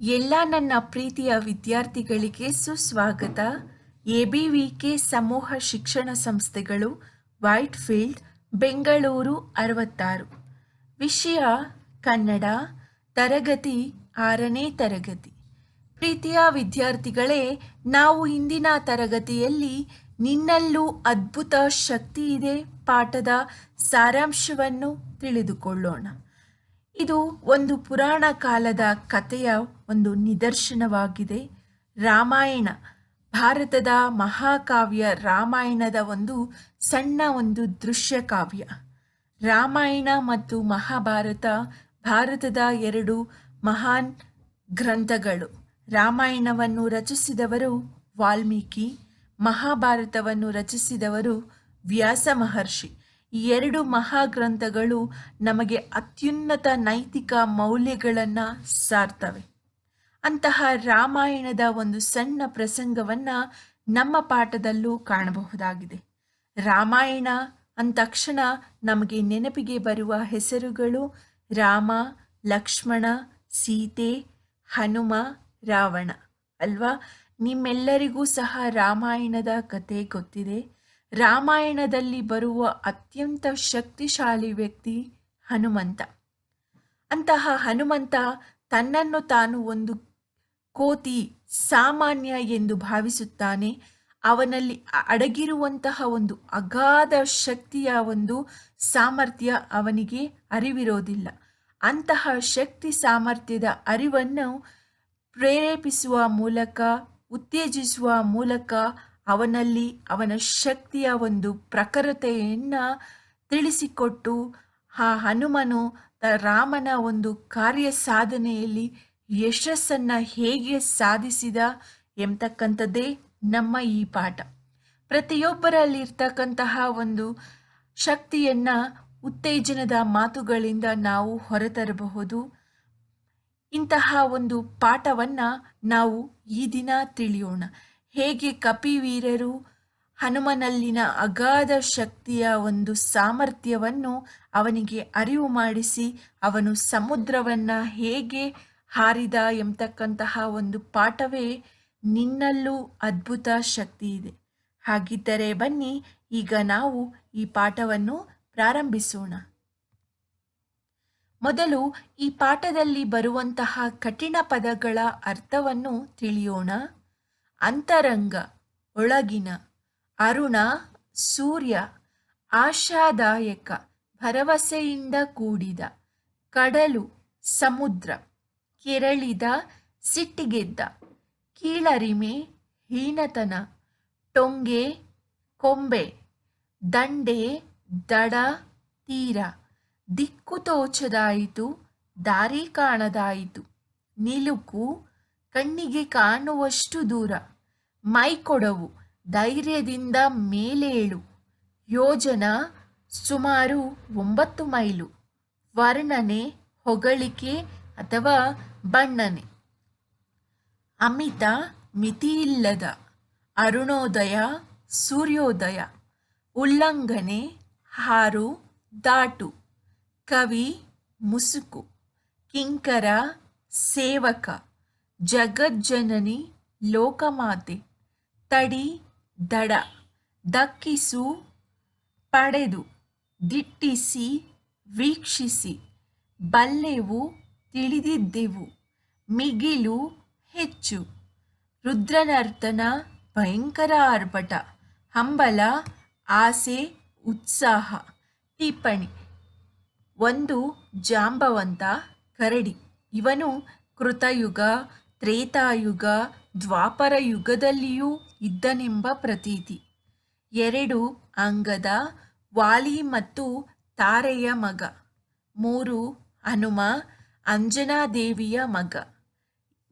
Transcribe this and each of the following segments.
ಎಲ್ಲ ನನ್ನ ಪ್ರೀತಿಯ ವಿದ್ಯಾರ್ಥಿಗಳಿಗೆ ಸುಸ್ವಾಗತ. ಎಬಿವಿಕೆ ಸಮೂಹ ಶಿಕ್ಷಣ ಸಂಸ್ಥೆಗಳು, ವೈಟ್ಫೀಲ್ಡ್, ಬೆಂಗಳೂರು 66. ವಿಷಯ ಕನ್ನಡ, ತರಗತಿ 6ನೇ ತರಗತಿ. ಪ್ರೀತಿಯ ವಿದ್ಯಾರ್ಥಿಗಳೇ, ನಾವು ಇಂದಿನ ತರಗತಿಯಲ್ಲಿ ನಿನ್ನಲ್ಲೂ ಅದ್ಭುತ ಶಕ್ತಿ ಇದೆ ಪಾಠದ ಸಾರಾಂಶವನ್ನು ತಿಳಿದುಕೊಳ್ಳೋಣ. ಇದು ಒಂದು ಪುರಾಣ ಕಾಲದ ಕಥೆಯ ಒಂದು ನಿದರ್ಶನವಾಗಿದೆ. ರಾಮಾಯಣ, ಭಾರತದ ಮಹಾಕಾವ್ಯ ರಾಮಾಯಣದ ಒಂದು ಸಣ್ಣ ಒಂದು ದೃಶ್ಯ ಕಾವ್ಯ. ರಾಮಾಯಣ ಮತ್ತು ಮಹಾಭಾರತ ಭಾರತದ ಎರಡು ಮಹಾನ್ ಗ್ರಂಥಗಳು. ರಾಮಾಯಣವನ್ನು ರಚಿಸಿದವರು ವಾಲ್ಮೀಕಿ, ಮಹಾಭಾರತವನ್ನು ರಚಿಸಿದವರು ವ್ಯಾಸ ಮಹರ್ಷಿ. ಈ ಎರಡು ಮಹಾಗ್ರಂಥಗಳು ನಮಗೆ ಅತ್ಯುನ್ನತ ನೈತಿಕ ಮೌಲ್ಯಗಳನ್ನು ಸಾರ್ತವೆ. ಅಂತಹ ರಾಮಾಯಣದ ಒಂದು ಸಣ್ಣ ಪ್ರಸಂಗವನ್ನು ನಮ್ಮ ಪಾಠದಲ್ಲೂ ಕಾಣಬಹುದಾಗಿದೆ. ರಾಮಾಯಣ ಅಂದ ತಕ್ಷಣ ನಮಗೆ ನೆನಪಿಗೆ ಬರುವ ಹೆಸರುಗಳು ರಾಮ, ಲಕ್ಷ್ಮಣ, ಸೀತೆ, ಹನುಮ, ರಾವಣ ಅಲ್ವಾ? ನಿಮ್ಮೆಲ್ಲರಿಗೂ ಸಹ ರಾಮಾಯಣದ ಕತೆ ಗೊತ್ತಿದೆ. ರಾಮಾಯಣದಲ್ಲಿ ಬರುವ ಅತ್ಯಂತ ಶಕ್ತಿಶಾಲಿ ವ್ಯಕ್ತಿ ಹನುಮಂತ. ಅಂತಹ ಹನುಮಂತ ತನ್ನನ್ನು ತಾನು ಒಂದು ಕೋತಿ, ಸಾಮಾನ್ಯ ಎಂದು ಭಾವಿಸುತ್ತಾನೆ. ಅವನಲ್ಲಿ ಅಡಗಿರುವಂತಹ ಒಂದು ಅಗಾಧ ಶಕ್ತಿಯ ಒಂದು ಸಾಮರ್ಥ್ಯ ಅವನಿಗೆ ಅರಿವಿರೋದಿಲ್ಲ. ಅಂತಹ ಶಕ್ತಿ ಸಾಮರ್ಥ್ಯದ ಅರಿವನ್ನು ಪ್ರೇರೇಪಿಸುವ ಮೂಲಕ, ಉತ್ತೇಜಿಸುವ ಮೂಲಕ ಅವನಲ್ಲಿ ಅವನ ಶಕ್ತಿಯ ಒಂದು ಪ್ರಖರತೆಯನ್ನು ತಿಳಿಸಿಕೊಟ್ಟು ಆ ಹನುಮನು ರಾಮನ ಒಂದು ಕಾರ್ಯ ಸಾಧನೆಯಲ್ಲಿ ಯಶಸ್ಸನ್ನು ಹೇಗೆ ಸಾಧಿಸಿದ ಎಂಬತಕ್ಕಂಥದ್ದೇ ನಮ್ಮ ಈ ಪಾಠ. ಪ್ರತಿಯೊಬ್ಬರಲ್ಲಿರ್ತಕ್ಕಂತಹ ಒಂದು ಶಕ್ತಿಯನ್ನು ಉತ್ತೇಜನದ ಮಾತುಗಳಿಂದ ನಾವು ಹೊರತರಬಹುದು. ಇಂತಹ ಒಂದು ಪಾಠವನ್ನು ನಾವು ಈ ದಿನ ತಿಳಿಯೋಣ. ಹೇಗೆ ಕಪಿವೀರರು ಹನುಮನಲ್ಲಿನ ಅಗಾಧ ಶಕ್ತಿಯ ಒಂದು ಸಾಮರ್ಥ್ಯವನ್ನು ಅವನಿಗೆ ಅರಿವು ಮಾಡಿಸಿ ಅವನು ಸಮುದ್ರವನ್ನು ಹೇಗೆ ಹಾರಿದ ಎಂಬತಕ್ಕಂತಹ ಒಂದು ಪಾಠವೇ ನಿನ್ನಲ್ಲೂ ಅದ್ಭುತ ಶಕ್ತಿ ಇದೆ. ಹಾಗಿದ್ದರೆ ಬನ್ನಿ ಈಗ ನಾವು ಈ ಪಾಠವನ್ನು ಪ್ರಾರಂಭಿಸೋಣ. ಮೊದಲು ಈ ಪಾಠದಲ್ಲಿ ಬರುವಂತಹ ಕಠಿಣ ಪದಗಳ ಅರ್ಥವನ್ನು ತಿಳಿಯೋಣ. ಅಂತರಂಗ, ಒಳಗಿನ. ಅರುಣ, ಸೂರ್ಯ. ಆಶಾದಾಯಕ, ಭರವಸೆಯಿಂದ ಕೂಡಿದ. ಕಡಲು, ಸಮುದ್ರ. ಕೆರಳಿದ, ಸಿಟ್ಟಿಗೆದ್ದ. ಕೀಳರಿಮೆ, ಹೀನತನ. ಟೊಂಗೆ, ಕೊಂಬೆ. ದಂಡೆ, ದಡ, ತೀರ. ದಿಕ್ಕು ತೋಚದಾಯಿತು, ದಾರಿ ಕಾಣದಾಯಿತು. ನಿಲುಕು, ಕಣ್ಣಿಗೆ ಕಾಣುವಷ್ಟು ದೂರ. ಮೈಕೊಡವು, ಧೈರ್ಯದಿಂದ ಮೇಲೇಳು. ಯೋಜನ, ಸುಮಾರು 9 ಮೈಲು. ವರ್ಣನೆ, ಹೊಗಳಿಕೆ ಅಥವಾ ಬಣ್ಣನೆ. ಅಮಿತ, ಮಿತಿಯಿಲ್ಲದ. ಅರುಣೋದಯ, ಸೂರ್ಯೋದಯ. ಉಲ್ಲಂಘನೆ, ಹಾರು, ದಾಟು. ಕವಿ, ಮುಸುಕು. ಕಿಂಕರ, ಸೇವಕ. ಜಗಜ್ಜನನಿ, ಲೋಕಮಾತೆ. ತಡಿ, ದಡ. ದಕ್ಕಿಸು, ಪಡೆದು. ದಿಟ್ಟಿಸಿ, ವೀಕ್ಷಿಸಿ. ಬಲ್ಲೆವು, ತಿಳಿದಿದ್ದೆವು. ಮಿಗಿಲು, ಹೆಚ್ಚು. ರುದ್ರನರ್ತನ, ಭಯಂಕರ ಆರ್ಭಟ. ಹಂಬಲ, ಆಸೆ, ಉತ್ಸಾಹ. ಟಿಪ್ಪಣಿ: ಒಂದು ಜಾಂಬವಂತ, ಕರಡಿ. ಇವನು ಕೃತಯುಗ, ತ್ರೇತಾಯುಗ, ದ್ವಾಪರ ಯುಗದಲ್ಲಿಯೂ ಇದ್ದನೆಂಬ ಪ್ರತೀತಿ. 2 ಅಂಗದ, ವಾಲಿ ಮತ್ತು ತಾರೆಯ ಮಗ. 3 ಹನುಮ, ಅಂಜನಾದೇವಿಯ ಮಗ.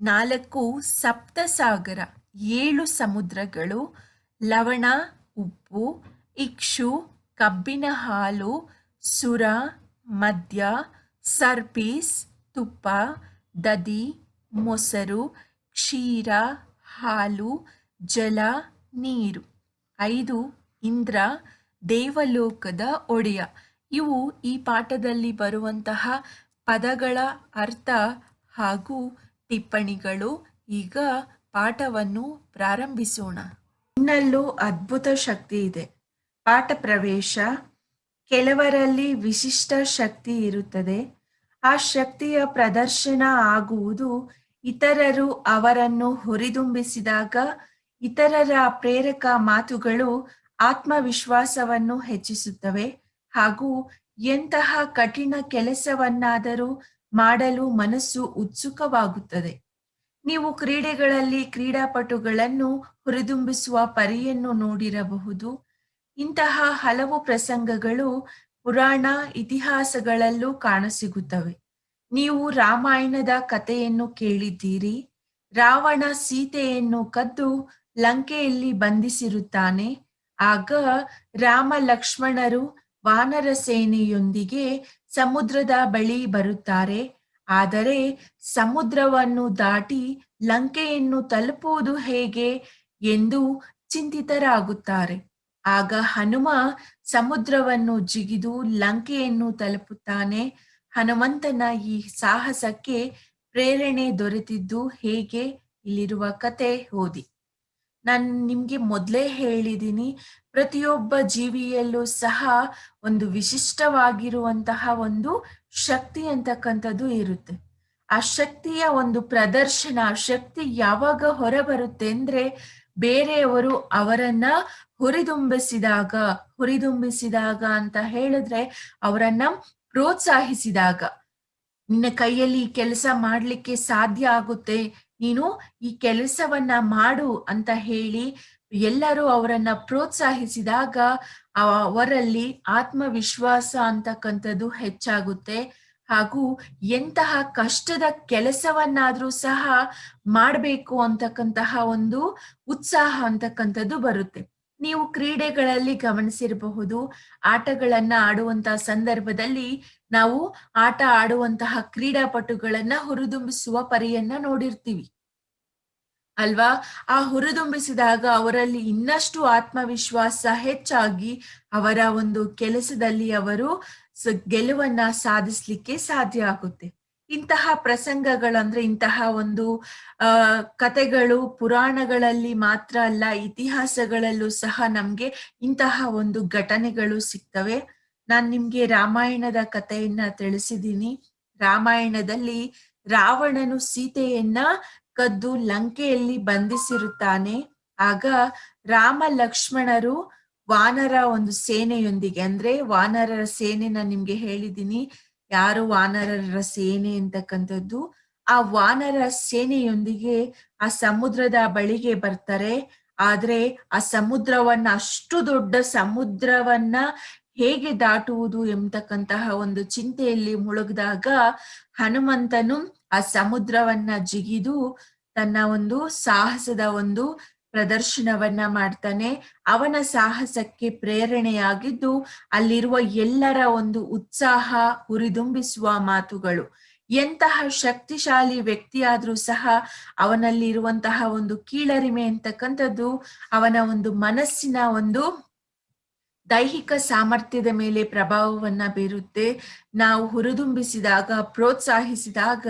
4 ಸಪ್ತಸಾಗರ, 7 ಸಮುದ್ರಗಳು. ಲವಣ, ಉಪ್ಪು. ಇಕ್ಷು, ಕಬ್ಬಿನ ಹಾಲು. ಸುರ, ಮದ್ಯ. ಸರ್ಪೀಸ್, ತುಪ್ಪ. ದಧಿ, ಮೊಸರು. ಕ್ಷೀರ, ಹಾಲು. ಜಲ, ನೀರು. 5 ಇಂದ್ರ, ದೇವಲೋಕದ ಒಡೆಯ. ಇವು ಈ ಪಾಠದಲ್ಲಿ ಬರುವಂತಹ ಪದಗಳ ಅರ್ಥ ಹಾಗೂ ಟಿಪ್ಪಣಿಗಳು. ಈಗ ಪಾಠವನ್ನು ಪ್ರಾರಂಭಿಸೋಣ. ನಿನ್ನಲ್ಲೂ ಅದ್ಭುತ ಶಕ್ತಿ ಇದೆ. ಪಾಠ ಪ್ರವೇಶ. ಕೆಲವರಲ್ಲಿ ವಿಶಿಷ್ಟ ಶಕ್ತಿ ಇರುತ್ತದೆ. ಆ ಶಕ್ತಿಯ ಪ್ರದರ್ಶನ ಆಗುವುದು ಇತರರು ಅವರನ್ನು ಹುರಿದುಂಬಿಸಿದಾಗ. ಇತರರ ಪ್ರೇರಕ ಮಾತುಗಳು ಆತ್ಮವಿಶ್ವಾಸವನ್ನು ಹೆಚ್ಚಿಸುತ್ತವೆ ಹಾಗೂ ಎಂತಹ ಕಠಿಣ ಕೆಲಸವನ್ನಾದರೂ ಮಾಡಲು ಮನಸ್ಸು ಉತ್ಸುಕವಾಗುತ್ತದೆ. ನೀವು ಕ್ರೀಡೆಗಳಲ್ಲಿ ಕ್ರೀಡಾಪಟುಗಳನ್ನು ಹುರಿದುಂಬಿಸುವ ಪರಿಯನ್ನು ನೋಡಿರಬಹುದು. ಇಂತಹ ಹಲವು ಪ್ರಸಂಗಗಳು ಪುರಾಣ ಇತಿಹಾಸಗಳಲ್ಲೂ ಕಾಣಸಿಗುತ್ತವೆ. ನೀವು ರಾಮಾಯಣದ ಕಥೆಯನ್ನು ಕೇಳಿದ್ದೀರಿ. ರಾವಣ ಸೀತೆಯನ್ನು ಕದ್ದು ಲಂಕೆಯಲ್ಲಿ ಬಂಧಿಸಿರುತ್ತಾನೆ. ಆಗ ರಾಮ ಲಕ್ಷ್ಮಣರು ವಾನರ ಸೇನೆಯೊಂದಿಗೆ ಸಮುದ್ರದ ಬಳಿ ಬರುತ್ತಾರೆ. ಆದರೆ ಸಮುದ್ರವನ್ನು ದಾಟಿ ಲಂಕೆಯನ್ನು ತಲುಪುವುದು ಹೇಗೆ ಎಂದು ಚಿಂತಿತರಾಗುತ್ತಾರೆ. ಆಗ ಹನುಮ ಸಮುದ್ರವನ್ನು ಜಿಗಿದು ಲಂಕೆಯನ್ನು ತಲುಪುತ್ತಾನೆ. ಹನುಮಂತನ ಈ ಸಾಹಸಕ್ಕೆ ಪ್ರೇರಣೆ ದೊರೆತಿದ್ದು ಹೇಗೆ? ಇಲ್ಲಿರುವ ಕತೆ ಓದಿ. ನಾನು ನಿಮ್ಗೆ ಮೊದಲೇ ಹೇಳಿದ್ದೀನಿ, ಪ್ರತಿಯೊಬ್ಬ ಜೀವಿಯಲ್ಲೂ ಸಹ ಒಂದು ವಿಶಿಷ್ಟವಾಗಿರುವಂತಹ ಒಂದು ಶಕ್ತಿ ಅಂತಕ್ಕಂಥದ್ದು ಇರುತ್ತೆ. ಆ ಶಕ್ತಿಯ ಒಂದು ಪ್ರದರ್ಶನ, ಆ ಶಕ್ತಿ ಯಾವಾಗ ಹೊರಬರುತ್ತೆ ಅಂದ್ರೆ ಬೇರೆಯವರು ಅವರನ್ನ ಹುರಿದುಂಬಿಸಿದಾಗ ಅಂತ ಹೇಳಿದ್ರೆ ಅವರನ್ನ ಪ್ರೋತ್ಸಾಹಿಸಿದಾಗ. ನಿನ್ನ ಕೈಯಲ್ಲಿ ಈ ಕೆಲಸ ಮಾಡ್ಲಿಕ್ಕೆ ಸಾಧ್ಯ ಆಗುತ್ತೆ, ನೀನು ಈ ಕೆಲಸವನ್ನ ಮಾಡು ಅಂತ ಹೇಳಿ ಎಲ್ಲರೂ ಅವರನ್ನ ಪ್ರೋತ್ಸಾಹಿಸಿದಾಗ ಅವರಲ್ಲಿ ಆತ್ಮವಿಶ್ವಾಸ ಅಂತಕ್ಕಂಥದ್ದು ಹೆಚ್ಚಾಗುತ್ತೆ ಹಾಗೂ ಎಂತಹ ಕಷ್ಟದ ಕೆಲಸವನ್ನಾದ್ರೂ ಸಹ ಮಾಡಬೇಕು ಅಂತಕ್ಕಂತಹ ಒಂದು ಉತ್ಸಾಹ ಅಂತಕ್ಕಂಥದ್ದು ಬರುತ್ತೆ. ನೀವು ಕ್ರೀಡೆಗಳಲ್ಲಿ ಗಮನಿಸಿರಬಹುದು, ಆಟಗಳನ್ನ ಆಡುವಂತಹ ಸಂದರ್ಭದಲ್ಲಿ ನಾವು ಆಟ ಆಡುವಂತಹ ಕ್ರೀಡಾಪಟುಗಳನ್ನ ಹುರಿದುಂಬಿಸುವ ಪರಿಯನ್ನ ನೋಡಿರ್ತೀವಿ ಅಲ್ವಾ? ಆ ಹುರಿದುಂಬಿಸಿದಾಗ ಅವರಲ್ಲಿ ಇನ್ನಷ್ಟು ಆತ್ಮವಿಶ್ವಾಸ ಹೆಚ್ಚಾಗಿ ಅವರ ಒಂದು ಕೆಲಸದಲ್ಲಿ ಅವರು ಗೆಲುವನ್ನ ಸಾಧಿಸ್ಲಿಕ್ಕೆ ಸಾಧ್ಯ ಆಗುತ್ತೆ. ಇಂತಹ ಪ್ರಸಂಗಗಳಂದ್ರೆ ಇಂತಹ ಒಂದು ಕತೆಗಳು ಪುರಾಣಗಳಲ್ಲಿ ಮಾತ್ರ ಅಲ್ಲ, ಇತಿಹಾಸಗಳಲ್ಲೂ ಸಹ ನಮ್ಗೆ ಇಂತಹ ಒಂದು ಘಟನೆಗಳು ಸಿಗ್ತವೆ. ನಾನ್ ನಿಮ್ಗೆ ರಾಮಾಯಣದ ಕಥೆಯನ್ನ ತಿಳಿಸಿದ್ದೀನಿ. ರಾಮಾಯಣದಲ್ಲಿ ರಾವಣನು ಸೀತೆಯನ್ನ ಕದ್ದು ಲಂಕೆಯಲ್ಲಿ ಬಂಧಿಸಿರುತ್ತಾನೆ. ಆಗ ರಾಮ ಲಕ್ಷ್ಮಣರು ವಾನರ ಒಂದು ಸೇನೆಯೊಂದಿಗೆ, ಅಂದ್ರೆ ವಾನರರ ಸೇನೆನ ನಿಮ್ಗೆ ಹೇಳಿದ್ದೀನಿ, ಯಾರು ವಾನರರ ಸೇನೆ ಅಂತಕ್ಕಂಥದ್ದು. ಆ ವಾನರ ಸೇನೆಯೊಂದಿಗೆ ಆ ಸಮುದ್ರದ ಬಳಿಗೆ ಬರ್ತಾರೆ. ಆದ್ರೆ ಆ ಸಮುದ್ರವನ್ನ, ಅಷ್ಟು ದೊಡ್ಡ ಸಮುದ್ರವನ್ನ ಹೇಗೆ ದಾಟುವುದು ಎಂಬತಕ್ಕಂತಹ ಒಂದು ಚಿಂತೆಯಲ್ಲಿ ಮುಳುಗಿದಾಗ ಹನುಮಂತನು ಆ ಸಮುದ್ರವನ್ನ ಜಿಗಿದು ತನ್ನ ಒಂದು ಸಾಹಸದ ಒಂದು ಪ್ರದರ್ಶನವನ್ನ ಮಾಡ್ತಾನೆ. ಅವನ ಸಾಹಸಕ್ಕೆ ಪ್ರೇರಣೆಯಾಗಿದ್ದು ಅಲ್ಲಿರುವ ಎಲ್ಲರ ಒಂದು ಉತ್ಸಾಹ, ಹುರಿದುಂಬಿಸುವ ಮಾತುಗಳು. ಎಂತಹ ಶಕ್ತಿಶಾಲಿ ವ್ಯಕ್ತಿಯಾದ್ರೂ ಸಹ ಅವನಲ್ಲಿರುವಂತಹ ಒಂದು ಕೀಳರಿಮೆ ಅಂತಕ್ಕಂಥದ್ದು ಅವನ ಒಂದು ಮನಸ್ಸಿನ ಒಂದು ದೈಹಿಕ ಸಾಮರ್ಥ್ಯದ ಮೇಲೆ ಪ್ರಭಾವವನ್ನ ಬೀರುತ್ತೆ. ನಾವು ಹುರಿದುಂಬಿಸಿದಾಗ, ಪ್ರೋತ್ಸಾಹಿಸಿದಾಗ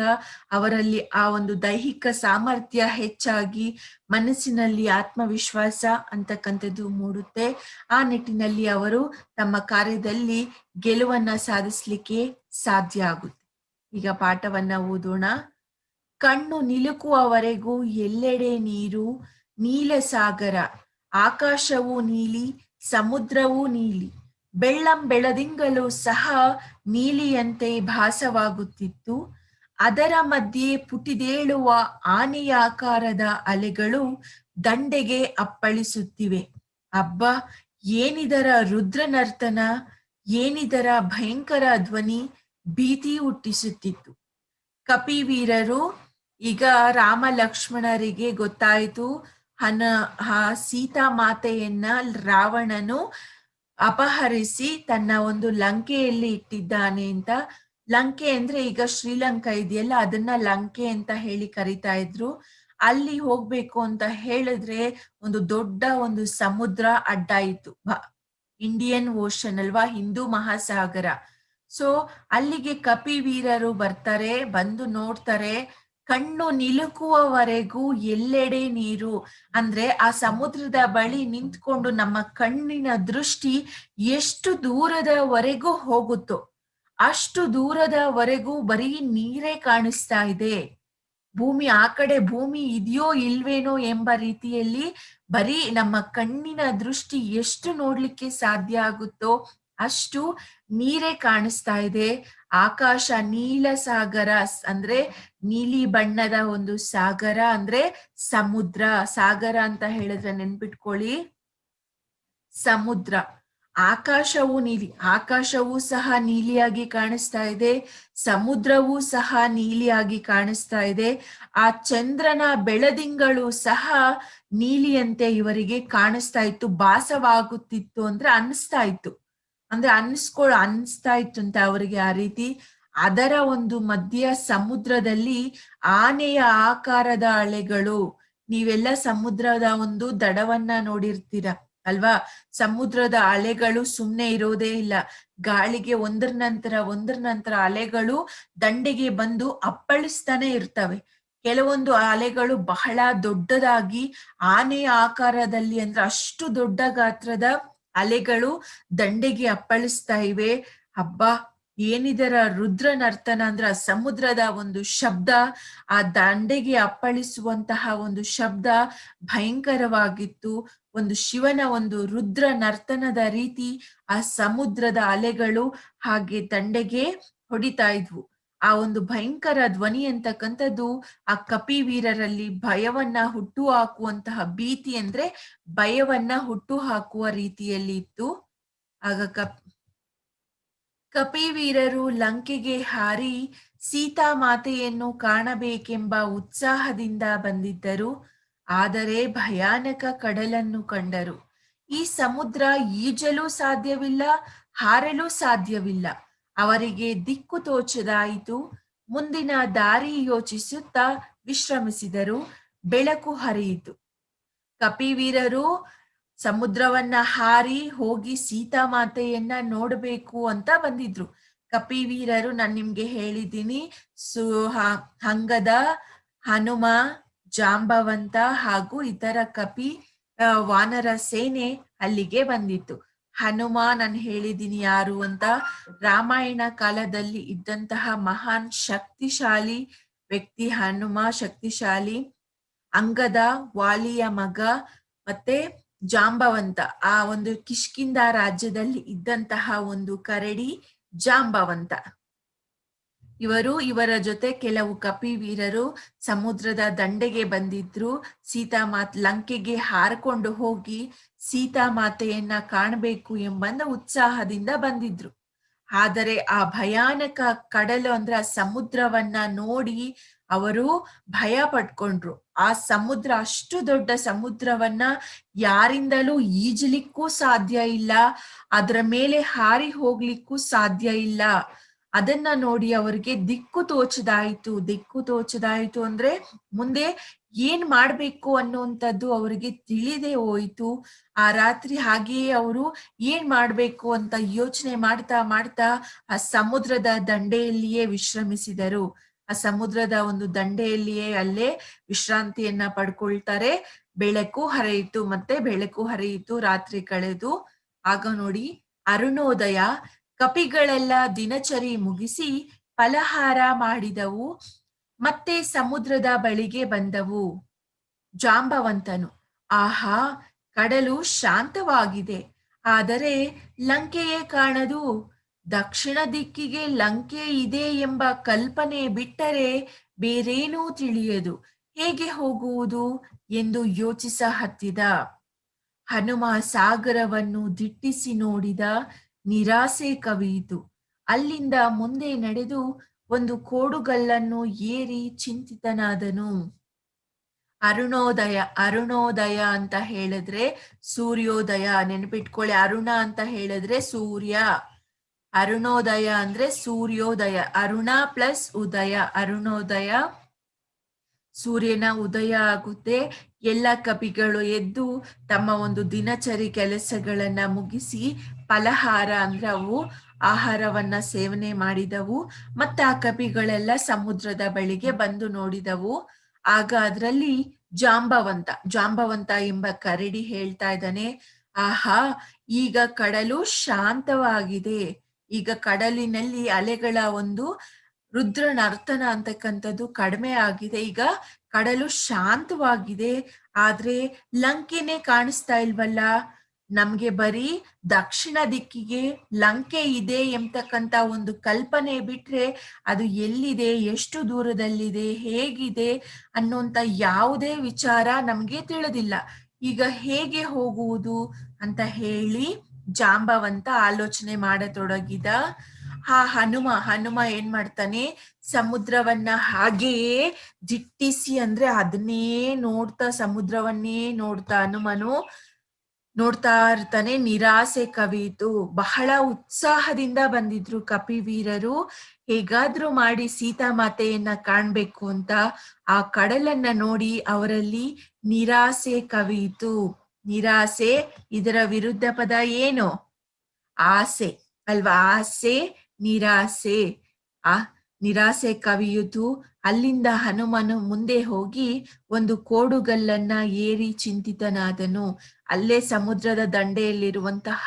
ಅವರಲ್ಲಿ ಆ ಒಂದು ದೈಹಿಕ ಸಾಮರ್ಥ್ಯ ಹೆಚ್ಚಾಗಿ ಮನಸ್ಸಿನಲ್ಲಿ ಆತ್ಮವಿಶ್ವಾಸ ಅಂತಕ್ಕಂಥದ್ದು ಮೂಡುತ್ತೆ. ಆ ನಿಟ್ಟಿನಲ್ಲಿ ಅವರು ತಮ್ಮ ಕಾರ್ಯದಲ್ಲಿ ಗೆಲುವನ್ನ ಸಾಧಿಸ್ಲಿಕ್ಕೆ ಸಾಧ್ಯ ಆಗುತ್ತೆ. ಈಗ ಪಾಠವನ್ನ ಓದೋಣ. ಕಣ್ಣು ನಿಲುಕುವವರೆಗೂ ಎಲ್ಲೆಡೆ ನೀರು, ನೀಲ ಸಾಗರ, ಆಕಾಶವೂ ನೀಲಿ, ಸಮುದ್ರವೂ ನೀಲಿ, ಬೆಳ್ಳಂ ಬೆಳದಿಂಗಳು ಸಹ ನೀಲಿಯಂತೆ ಭಾಸವಾಗುತ್ತಿತ್ತು. ಅದರ ಮಧ್ಯೆ ಪುಟಿದೇಳುವ ಆನೆಯ ಆಕಾರದ ಅಲೆಗಳು ದಂಡೆಗೆ ಅಪ್ಪಳಿಸುತ್ತಿವೆ. ಅಬ್ಬ, ಏನಿದರ ರುದ್ರನರ್ತನ, ಏನಿದರ ಭಯಂಕರ ಧ್ವನಿ, ಭೀತಿ ಹುಟ್ಟಿಸುತ್ತಿತ್ತು. ಕಪಿವೀರರು, ಈಗ ರಾಮ ಲಕ್ಷ್ಮಣರಿಗೆ ಗೊತ್ತಾಯಿತು ಸೀತಾ ಮಾತೆಯನ್ನ ರಾವಣನು ಅಪಹರಿಸಿ ತನ್ನ ಒಂದು ಲಂಕೆಯಲ್ಲಿ ಇಟ್ಟಿದ್ದಾನೆ ಅಂತ. ಲಂಕೆ ಅಂದ್ರೆ ಈಗ ಶ್ರೀಲಂಕಾ ಇದೆಯಲ್ಲ, ಅದನ್ನ ಲಂಕೆ ಅಂತ ಹೇಳಿ ಕರಿತಾ ಇದ್ರು. ಅಲ್ಲಿ ಹೋಗ್ಬೇಕು ಅಂತ ಹೇಳಿದ್ರೆ ಒಂದು ದೊಡ್ಡ ಒಂದು ಸಮುದ್ರ ಅಡ್ಡ ಇತ್ತು, ಇಂಡಿಯನ್ ಓಷನ್ ಅಲ್ವಾ, ಹಿಂದೂ ಮಹಾಸಾಗರ. ಸೊ ಅಲ್ಲಿಗೆ ಕಪಿವೀರರು ಬರ್ತಾರೆ, ಬಂದು ನೋಡ್ತಾರೆ ಕಣ್ಣು ನಿಲುಕುವವರೆಗೂ ಎಲ್ಲೆಡೆ ನೀರು. ಅಂದ್ರೆ ಆ ಸಮುದ್ರದ ಬಳಿ ನಿಂತ್ಕೊಂಡು ನಮ್ಮ ಕಣ್ಣಿನ ದೃಷ್ಟಿ ಎಷ್ಟು ದೂರದವರೆಗೂ ಹೋಗುತ್ತೋ ಅಷ್ಟು ದೂರದವರೆಗೂ ಬರೀ ನೀರೇ ಕಾಣಿಸ್ತಾ ಇದೆ. ಭೂಮಿ ಆ ಕಡೆ ಭೂಮಿ ಇದೆಯೋ ಇಲ್ವೇನೋ ಎಂಬ ರೀತಿಯಲ್ಲಿ ಬರೀ ನಮ್ಮ ಕಣ್ಣಿನ ದೃಷ್ಟಿ ಎಷ್ಟು ನೋಡ್ಲಿಕ್ಕೆ ಸಾಧ್ಯ ಆಗುತ್ತೋ ಅಷ್ಟು ನೀರೇ ಕಾಣಿಸ್ತಾ ಇದೆ. ಆಕಾಶ ನೀಲ ಸಾಗರ ಅಂದ್ರೆ ನೀಲಿ ಬಣ್ಣದ ಒಂದು ಸಾಗರ ಅಂದ್ರೆ ಸಮುದ್ರ. ಸಾಗರ ಅಂತ ಹೇಳಿದ್ರೆ ನೆನ್ಪಿಟ್ಕೊಳ್ಳಿ ಸಮುದ್ರ. ಆಕಾಶವು ನೀಲಿ, ಆಕಾಶವೂ ಸಹ ನೀಲಿಯಾಗಿ ಕಾಣಿಸ್ತಾ ಇದೆ, ಸಮುದ್ರವೂ ಸಹ ನೀಲಿಯಾಗಿ ಕಾಣಿಸ್ತಾ ಇದೆ. ಆ ಚಂದ್ರನ ಬೆಳದಿಂಗಳು ಸಹ ನೀಲಿಯಂತೆ ಇವರಿಗೆ ಕಾಣಿಸ್ತಾ ಇತ್ತು, ಭಾಸವಾಗುತ್ತಿತ್ತು ಅಂದ್ರೆ ಅನಿಸ್ತಾ ಇತ್ತು. ಅಂದ್ರೆ ಅನಿಸ್ತಾ ಇತ್ತು ಅಂತ ಅವರಿಗೆ ಆ ರೀತಿ. ಅದರ ಒಂದು ಮಧ್ಯ ಸಮುದ್ರದಲ್ಲಿ ಆನೆಯ ಆಕಾರದ ಅಲೆಗಳು. ನೀವೆಲ್ಲ ಸಮುದ್ರದ ಒಂದು ದಡವನ್ನ ನೋಡಿರ್ತೀರ ಅಲ್ವಾ? ಸಮುದ್ರದ ಅಲೆಗಳು ಸುಮ್ನೆ ಇರೋದೇ ಇಲ್ಲ. ಗಾಳಿಗೆ ಒಂದ್ರ ನಂತರ ಅಲೆಗಳು ದಂಡೆಗೆ ಬಂದು ಅಪ್ಪಳಿಸ್ತಾನೆ ಇರ್ತವೆ. ಕೆಲವೊಂದು ಅಲೆಗಳು ಬಹಳ ದೊಡ್ಡದಾಗಿ ಆನೆಯ ಆಕಾರದಲ್ಲಿ ಅಂದ್ರೆ ಅಷ್ಟು ದೊಡ್ಡ ಗಾತ್ರದ ಅಲೆಗಳು ದಂಡೆಗೆ ಅಪ್ಪಳಿಸ್ತಾ ಇವೆ. ಹಬ್ಬ, ಏನಿದರ ರುದ್ರ ನರ್ತನ ಅಂದ್ರೆ ಆ ಸಮುದ್ರದ ಒಂದು ಶಬ್ದ, ಆ ದಂಡೆಗೆ ಅಪ್ಪಳಿಸುವಂತಹ ಒಂದು ಶಬ್ದ ಭಯಂಕರವಾಗಿತ್ತು. ಒಂದು ಶಿವನ ಒಂದು ರುದ್ರ ನರ್ತನದ ರೀತಿ ಆ ಸಮುದ್ರದ ಅಲೆಗಳು ಹಾಗೆ ದಂಡೆಗೆ ಹೊಡಿತಾ ಇದ್ವು. ಆ ಒಂದು ಭಯಂಕರ ಧ್ವನಿ ಅಂತಕ್ಕಂಥದ್ದು ಆ ಕಪಿವೀರರಲ್ಲಿ ಭಯವನ್ನ ಹುಟ್ಟು ಹಾಕುವಂತಹ ಭೀತಿ ಅಂದ್ರೆ ಭಯವನ್ನ ಹುಟ್ಟು ಹಾಕುವ ರೀತಿಯಲ್ಲಿ ಇತ್ತು. ಆಗ ಕಪಿವೀರರು ಲಂಕೆಗೆ ಹಾರಿ ಸೀತಾಮಾತೆಯನ್ನು ಕಾಣಬೇಕೆಂಬ ಉತ್ಸಾಹದಿಂದ ಬಂದಿದ್ದರು. ಆದರೆ ಭಯಾನಕ ಕಡಲನ್ನು ಕಂಡರು. ಈ ಸಮುದ್ರ ಈಜಲು ಸಾಧ್ಯವಿಲ್ಲ, ಹಾರಲು ಸಾಧ್ಯವಿಲ್ಲ. ಅವರಿಗೆ ದಿಕ್ಕು ತೋಚದಾಯಿತು. ಮುಂದಿನ ದಾರಿ ಯೋಚಿಸುತ್ತಾ ವಿಶ್ರಮಿಸಿದರು. ಬೆಳಕು ಹರಿಯಿತು. ಕಪಿವೀರರು ಸಮುದ್ರವನ್ನ ಹಾರಿ ಹೋಗಿ ಸೀತಾಮಾತೆಯನ್ನ ನೋಡ್ಬೇಕು ಅಂತ ಬಂದಿದ್ರು. ಕಪಿವೀರರು ನಾನ್ ನಿಮ್ಗೆ ಹೇಳಿದ್ದೀನಿ, ಹಂಗದ, ಹನುಮ, ಜಾಂಬವಂತ ಹಾಗೂ ಇತರ ವಾನರ ಸೇನೆ ಅಲ್ಲಿಗೆ ಬಂದಿತ್ತು. ಹನುಮ ನಾನು ಹೇಳಿದ್ದೀನಿ ಯಾರು ಅಂತ, ರಾಮಾಯಣ ಕಾಲದಲ್ಲಿ ಇದ್ದಂತಹ ಮಹಾನ್ ಶಕ್ತಿಶಾಲಿ ವ್ಯಕ್ತಿ ಹನುಮ, ಶಕ್ತಿಶಾಲಿ. ಅಂಗದ ವಾಲಿಯ ಮಗ, ಮತ್ತೆ ಜಾಂಬವಂತ ಆ ಒಂದು ಕಿಷ್ಕಿಂಧ ರಾಜ್ಯದಲ್ಲಿ ಇದ್ದಂತಹ ಒಂದು ಕರಡಿ ಜಾಂಬವಂತ. ಇವರ ಜೊತೆ ಕೆಲವು ಕಪಿವೀರರು ಸಮುದ್ರದ ದಂಡೆಗೆ ಬಂದಿದ್ರು. ಲಂಕೆಗೆ ಹಾರಿಕೊಂಡು ಹೋಗಿ ಸೀತಾಮಾತೆಯನ್ನ ಕಾಣಬೇಕು ಎಂಬ ಉತ್ಸಾಹದಿಂದ ಬಂದಿದ್ರು. ಆದರೆ ಆ ಭಯಾನಕ ಕಡಲು ಅಂದ್ರೆ ಆ ಸಮುದ್ರವನ್ನ ನೋಡಿ ಅವರು ಭಯ ಪಟ್ಕೊಂಡ್ರು. ಆ ಸಮುದ್ರ, ಅಷ್ಟು ದೊಡ್ಡ ಸಮುದ್ರವನ್ನ ಯಾರಿಂದಲೂ ಈಜಲಿಕ್ಕೂ ಸಾಧ್ಯ ಇಲ್ಲ, ಅದರ ಮೇಲೆ ಹಾರಿ ಹೋಗ್ಲಿಕ್ಕೂ ಸಾಧ್ಯ ಇಲ್ಲ. ಅದನ್ನ ನೋಡಿ ಅವರಿಗೆ ದಿಕ್ಕು ತೋಚದಾಯಿತು ಅಂದ್ರೆ ಮುಂದೆ ಏನ್ ಮಾಡ್ಬೇಕು ಅನ್ನುವಂಥದ್ದು ಅವರಿಗೆ ತಿಳಿದೇ ಹೋಯಿತು. ಆ ರಾತ್ರಿ ಹಾಗೆಯೇ ಅವರು ಏನ್ ಮಾಡ್ಬೇಕು ಅಂತ ಯೋಚನೆ ಮಾಡ್ತಾ ಆ ಸಮುದ್ರದ ದಂಡೆಯಲ್ಲಿಯೇ ವಿಶ್ರಮಿಸಿದರು. ಆ ಸಮುದ್ರದ ಒಂದು ದಂಡೆಯಲ್ಲಿಯೇ ಅಲ್ಲೇ ವಿಶ್ರಾಂತಿಯನ್ನ ಪಡ್ಕೊಳ್ತಾರೆ. ಬೆಳಕು ಹರಿಯಿತು, ರಾತ್ರಿ ಕಳೆದು. ಆಗ ನೋಡಿ ಅರುಣೋದಯ. ಕಪಿಗಳೆಲ್ಲ ದಿನಚರಿ ಮುಗಿಸಿ ಫಲಹಾರ ಮಾಡಿದವು. ಮತ್ತೆ ಸಮುದ್ರದ ಬಳಿಗೆ ಬಂದವು. ಜಾಂಬವಂತನು, ಆಹಾ, ಕಡಲು ಶಾಂತವಾಗಿದೆ, ಆದರೆ ಲಂಕೆಯೇ ಕಾಣದು. ದಕ್ಷಿಣ ದಿಕ್ಕಿಗೆ ಲಂಕೆ ಇದೆ ಎಂಬ ಕಲ್ಪನೆ ಬಿಟ್ಟರೆ ಬೇರೇನೂ ತಿಳಿಯದು. ಹೇಗೆ ಹೋಗುವುದು ಎಂದು ಹತ್ತಿದ. ಹನುಮ ಸಾಗರವನ್ನು ದಿಟ್ಟಿಸಿ ನೋಡಿದ. ನಿರಾಸೆ ಕವಿಯಿತು. ಅಲ್ಲಿಂದ ಮುಂದೆ ನಡೆದು ಒಂದು ಕೋಡುಗಲ್ಲನ್ನು ಏರಿ ಚಿಂತಿತನಾದನು. ಅರುಣೋದಯ ಅಂತ ಹೇಳಿದ್ರೆ ಸೂರ್ಯೋದಯ. ನೆನಪಿಟ್ಕೊಳ್ಳಿ, ಅರುಣ ಅಂತ ಹೇಳಿದ್ರೆ ಸೂರ್ಯ, ಅರುಣೋದಯ ಅಂದ್ರೆ ಸೂರ್ಯೋದಯ. ಅರುಣ ಪ್ಲಸ್ ಉದಯ, ಅರುಣೋದಯ. ಸೂರ್ಯನ ಉದಯ ಆಗುತ್ತೆ. ಎಲ್ಲ ಕಪಿಗಳು ಎದ್ದು ತಮ್ಮ ಒಂದು ದಿನಚರಿ ಕೆಲಸಗಳನ್ನ ಮುಗಿಸಿ ಫಲಹಾರ ಅಂದ್ರೆ ಅವು ಆಹಾರವನ್ನ ಸೇವನೆ ಮಾಡಿದವು. ಮತ್ತೆ ಆ ಕಪಿಗಳೆಲ್ಲ ಸಮುದ್ರದ ಬಳಿಗೆ ಬಂದು ನೋಡಿದವು. ಆಗ ಅದರಲ್ಲಿ ಜಾಂಬವಂತ ಎಂಬ ಕರಡಿ ಹೇಳ್ತಾ ಇದ್ದಾನೆ, ಆಹಾ, ಈಗ ಕಡಲು ಶಾಂತವಾಗಿದೆ. ಈಗ ಕಡಲಿನಲ್ಲಿ ಅಲೆಗಳ ಒಂದು ರುದ್ರ ನರ್ತನ ಅಂತಕ್ಕಂಥದ್ದು ಕಡಿಮೆ ಆಗಿದೆ. ಈಗ ಕಡಲು ಶಾಂತವಾಗಿದೆ. ಆದ್ರೆ ಲಂಕೆನೆ ಕಾಣಿಸ್ತಾ ಇಲ್ವಲ್ಲ. ನಮ್ಗೆ ಬರೀ ದಕ್ಷಿಣ ದಿಕ್ಕಿಗೆ ಲಂಕೆ ಇದೆ ಎಂಬತಕ್ಕಂತ ಒಂದು ಕಲ್ಪನೆ ಬಿಟ್ರೆ ಅದು ಎಲ್ಲಿದೆ, ಎಷ್ಟು ದೂರದಲ್ಲಿದೆ, ಹೇಗಿದೆ ಅನ್ನೋಂತ ಯಾವುದೇ ವಿಚಾರ ನಮ್ಗೆ ತಿಳಿದಿಲ್ಲ. ಈಗ ಹೇಗೆ ಹೋಗುವುದು ಅಂತ ಹೇಳಿ ಜಾಂಬವಂತ ಆಲೋಚನೆ ಮಾಡತೊಡಗಿದ. ಹನುಮ ಏನ್ ಮಾಡ್ತಾನೆ, ಸಮುದ್ರವನ್ನ ಹಾಗೆಯೇ ದಿಟ್ಟಿಸಿ, ಅಂದ್ರೆ ಅದನ್ನೇ ನೋಡ್ತಾ, ಸಮುದ್ರವನ್ನೇ ನೋಡ್ತಾ ಹನುಮನು ನೋಡ್ತಾ ಇರ್ತಾನೆ. ನಿರಾಸೆ ಕವಿಯಿತು. ಬಹಳ ಉತ್ಸಾಹದಿಂದ ಬಂದಿದ್ರು ಕಪಿವೀರರು. ಹೇಗಾದ್ರೂ ಮಾಡಿ ಸೀತಾಮಾತೆಯನ್ನ ಕಾಣ್ಬೇಕು ಅಂತ ಆ ಕಡಲನ್ನ ನೋಡಿ ಅವರಲ್ಲಿ ನಿರಾಸೆ ಕವಿಯಿತು. ನಿರಾಸೆ, ಇದರ ವಿರುದ್ಧ ಪದ ಏನು? ಆಸೆ ಅಲ್ವಾ? ಆಸೆ, ನಿರಾಸೆ. ಆ ನಿರಾಸೆ ಕವಿಯಿತು. ಅಲ್ಲಿಂದ ಹನುಮನು ಮುಂದೆ ಹೋಗಿ ಒಂದು ಕೋಡುಗಲ್ಲನ್ನ ಏರಿ ಚಿಂತಿತನಾದನು. ಅಲ್ಲೇ ಸಮುದ್ರದ ದಂಡೆಯಲ್ಲಿರುವಂತಹ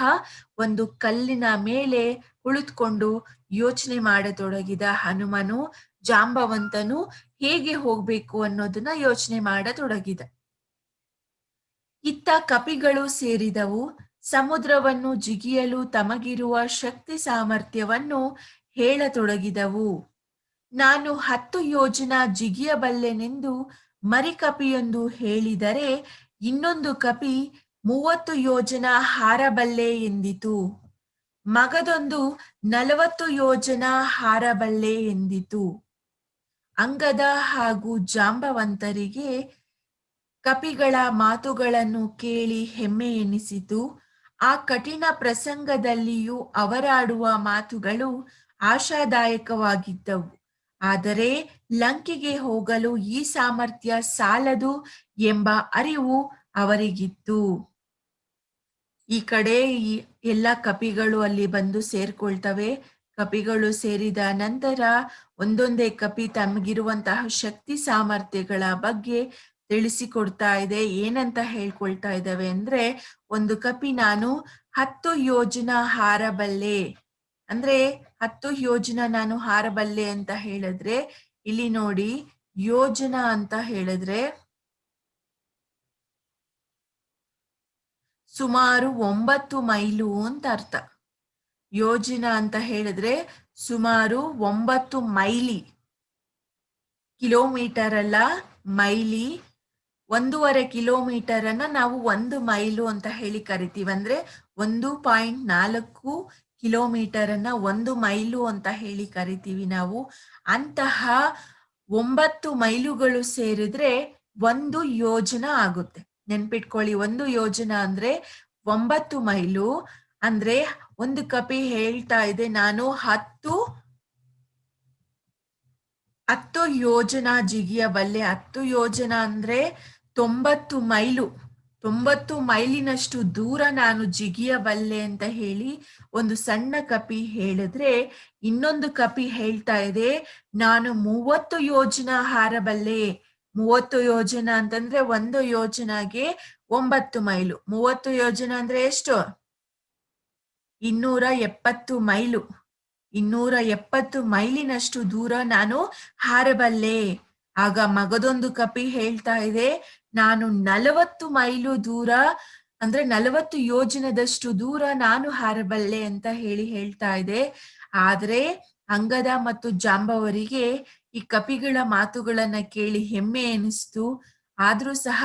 ಒಂದು ಕಲ್ಲಿನ ಮೇಲೆ ಕುಳಿತುಕೊಂಡು ಯೋಚನೆ ಮಾಡತೊಡಗಿದ ಹನುಮನು ಜಾಂಬವಂತನು ಹೇಗೆ ಹೋಗ್ಬೇಕು ಅನ್ನೋದನ್ನ ಯೋಚನೆ ಮಾಡತೊಡಗಿದ. ಇತ್ತ ಕಪಿಗಳು ಸೇರಿದವು. ಸಮುದ್ರವನ್ನು ಜಿಗಿಯಲು ತಮಗಿರುವ ಶಕ್ತಿ ಸಾಮರ್ಥ್ಯವನ್ನು ಹೇಳತೊಡಗಿದವು. ನಾನು 10 ಯೋಜನ ಜಿಗಿಯಬಲ್ಲೆನೆಂದು ಮರಿಕಪಿಯೊಂದು ಹೇಳಿದರೆ, ಇನ್ನೊಂದು ಕಪಿ 30 ಯೋಜನ ಹಾರಬಲ್ಲೆ ಎಂದಿತು. ಮಗದೊಂದು 40 ಯೋಜನ ಹಾರಬಲ್ಲೆ ಎಂದಿತು. ಅಂಗದ ಹಾಗೂ ಜಾಂಬವಂತರಿಗೆ ಕಪಿಗಳ ಮಾತುಗಳನ್ನು ಕೇಳಿ ಹೆಮ್ಮೆ ಎನಿಸಿತು. ಆ ಕಠಿಣ ಪ್ರಸಂಗದಲ್ಲಿಯೂ ಅವರಾಡುವ ಮಾತುಗಳು ಆಶಾದಾಯಕವಾಗಿದ್ದವು. ಆದರೆ ಲಂಕೆಗೆ ಹೋಗಲು ಈ ಸಾಮರ್ಥ್ಯ ಸಾಲದು ಎಂಬ ಅರಿವು ಅವರಿಗಿತ್ತು. ಈ ಕಡೆ ಎಲ್ಲ ಕಪಿಗಳು ಅಲ್ಲಿ ಬಂದು ಸೇರ್ಕೊಳ್ತವೆ. ಕಪಿಗಳು ಸೇರಿದ ನಂತರ ಒಂದೊಂದೇ ಕಪಿ ತಮಗಿರುವಂತಹ ಶಕ್ತಿ ಸಾಮರ್ಥ್ಯಗಳ ಬಗ್ಗೆ ತಿಳಿಸಿಕೊಡ್ತಾ ಇದೆ. ಏನಂತ ಹೇಳ್ಕೊಳ್ತಾ ಇದ್ದಾವೆ ಅಂದ್ರೆ, ಒಂದು ಕಪಿ ನಾನು 10 ಯೋಜನ ಹಾರಬಲ್ಲೆ, ಅಂದ್ರೆ 10 ಯೋಜನ ನಾನು ಹಾರಬಲ್ಲೆ ಅಂತ ಹೇಳಿದ್ರೆ, ಇಲ್ಲಿ ನೋಡಿ ಯೋಜನ ಅಂತ ಹೇಳಿದ್ರೆ ಸುಮಾರು 9 ಮೈಲು ಅಂತ ಅರ್ಥ. ಯೋಜನ ಅಂತ ಹೇಳಿದ್ರೆ ಸುಮಾರು 9 ಮೈಲಿ, ಕಿಲೋಮೀಟರ್ ಅಲ್ಲ, ಮೈಲಿ. 1.5 ಕಿಲೋಮೀಟರ್ ಅನ್ನ ನಾವು 1 ಮೈಲು ಅಂತ ಹೇಳಿ ಕರಿತೀವಿ. ಅಂದ್ರೆ 1.4 ಕಿಲೋಮೀಟರ್ ಅನ್ನ 1 ಮೈಲು ಅಂತ ಹೇಳಿ ಕರಿತೀವಿ ನಾವು. ಅಂತಹ 9 ಮೈಲುಗಳು ಸೇರಿದ್ರೆ 1 ಯೋಜನ ಆಗುತ್ತೆ. ನೆನ್ಪಿಟ್ಕೊಳ್ಳಿ, 1 ಯೋಜನ ಅಂದ್ರೆ 9 ಮೈಲು. ಅಂದ್ರೆ ಒಂದು ಕಪಿ ಹೇಳ್ತಾ ಇದೆ, ನಾನು 10 ಯೋಜನ ಜಿಗಿಯಬಲ್ಲೆ. 10 ಯೋಜನ ಅಂದ್ರೆ 90 ಮೈಲು, 90 ಮೈಲಿನಷ್ಟು ದೂರ ನಾನು ಜಿಗಿಯಬಲ್ಲೆ ಅಂತ ಹೇಳಿ ಒಂದು ಸಣ್ಣ ಕಪಿ ಹೇಳಿದ್ರೆ, ಇನ್ನೊಂದು ಕಪಿ ಹೇಳ್ತಾ ಇದೆ, ನಾನು 30 ಯೋಜನ ಹಾರಬಲ್ಲೆ. 30 ಯೋಜನ ಅಂತಂದ್ರೆ 1 ಯೋಜನಾಗೆ 9 ಮೈಲು. 30 ಯೋಜನ ಅಂದ್ರೆ ಎಷ್ಟು? 270 ಮೈಲು. 270 ಮೈಲಿನಷ್ಟು ದೂರ ನಾನು ಹಾರಬಲ್ಲೆ. ಆಗ ಮಗದೊಂದು ಕಪಿ ಹೇಳ್ತಾ ಇದೆ, ನಾನು 40 ಮೈಲು ದೂರ, ಅಂದ್ರೆ 40 ಯೋಜನದಷ್ಟು ದೂರ ನಾನು ಹಾರಬಲ್ಲೆ ಅಂತ ಹೇಳ್ತಾ ಇದೆ. ಆದ್ರೆ ಅಂಗದ ಮತ್ತು ಜಾಂಬವರಿಗೆ ಈ ಕಪಿಗಳ ಮಾತುಗಳನ್ನ ಕೇಳಿ ಹೆಮ್ಮೆ ಎನಿಸ್ತು. ಆದ್ರೂ ಸಹ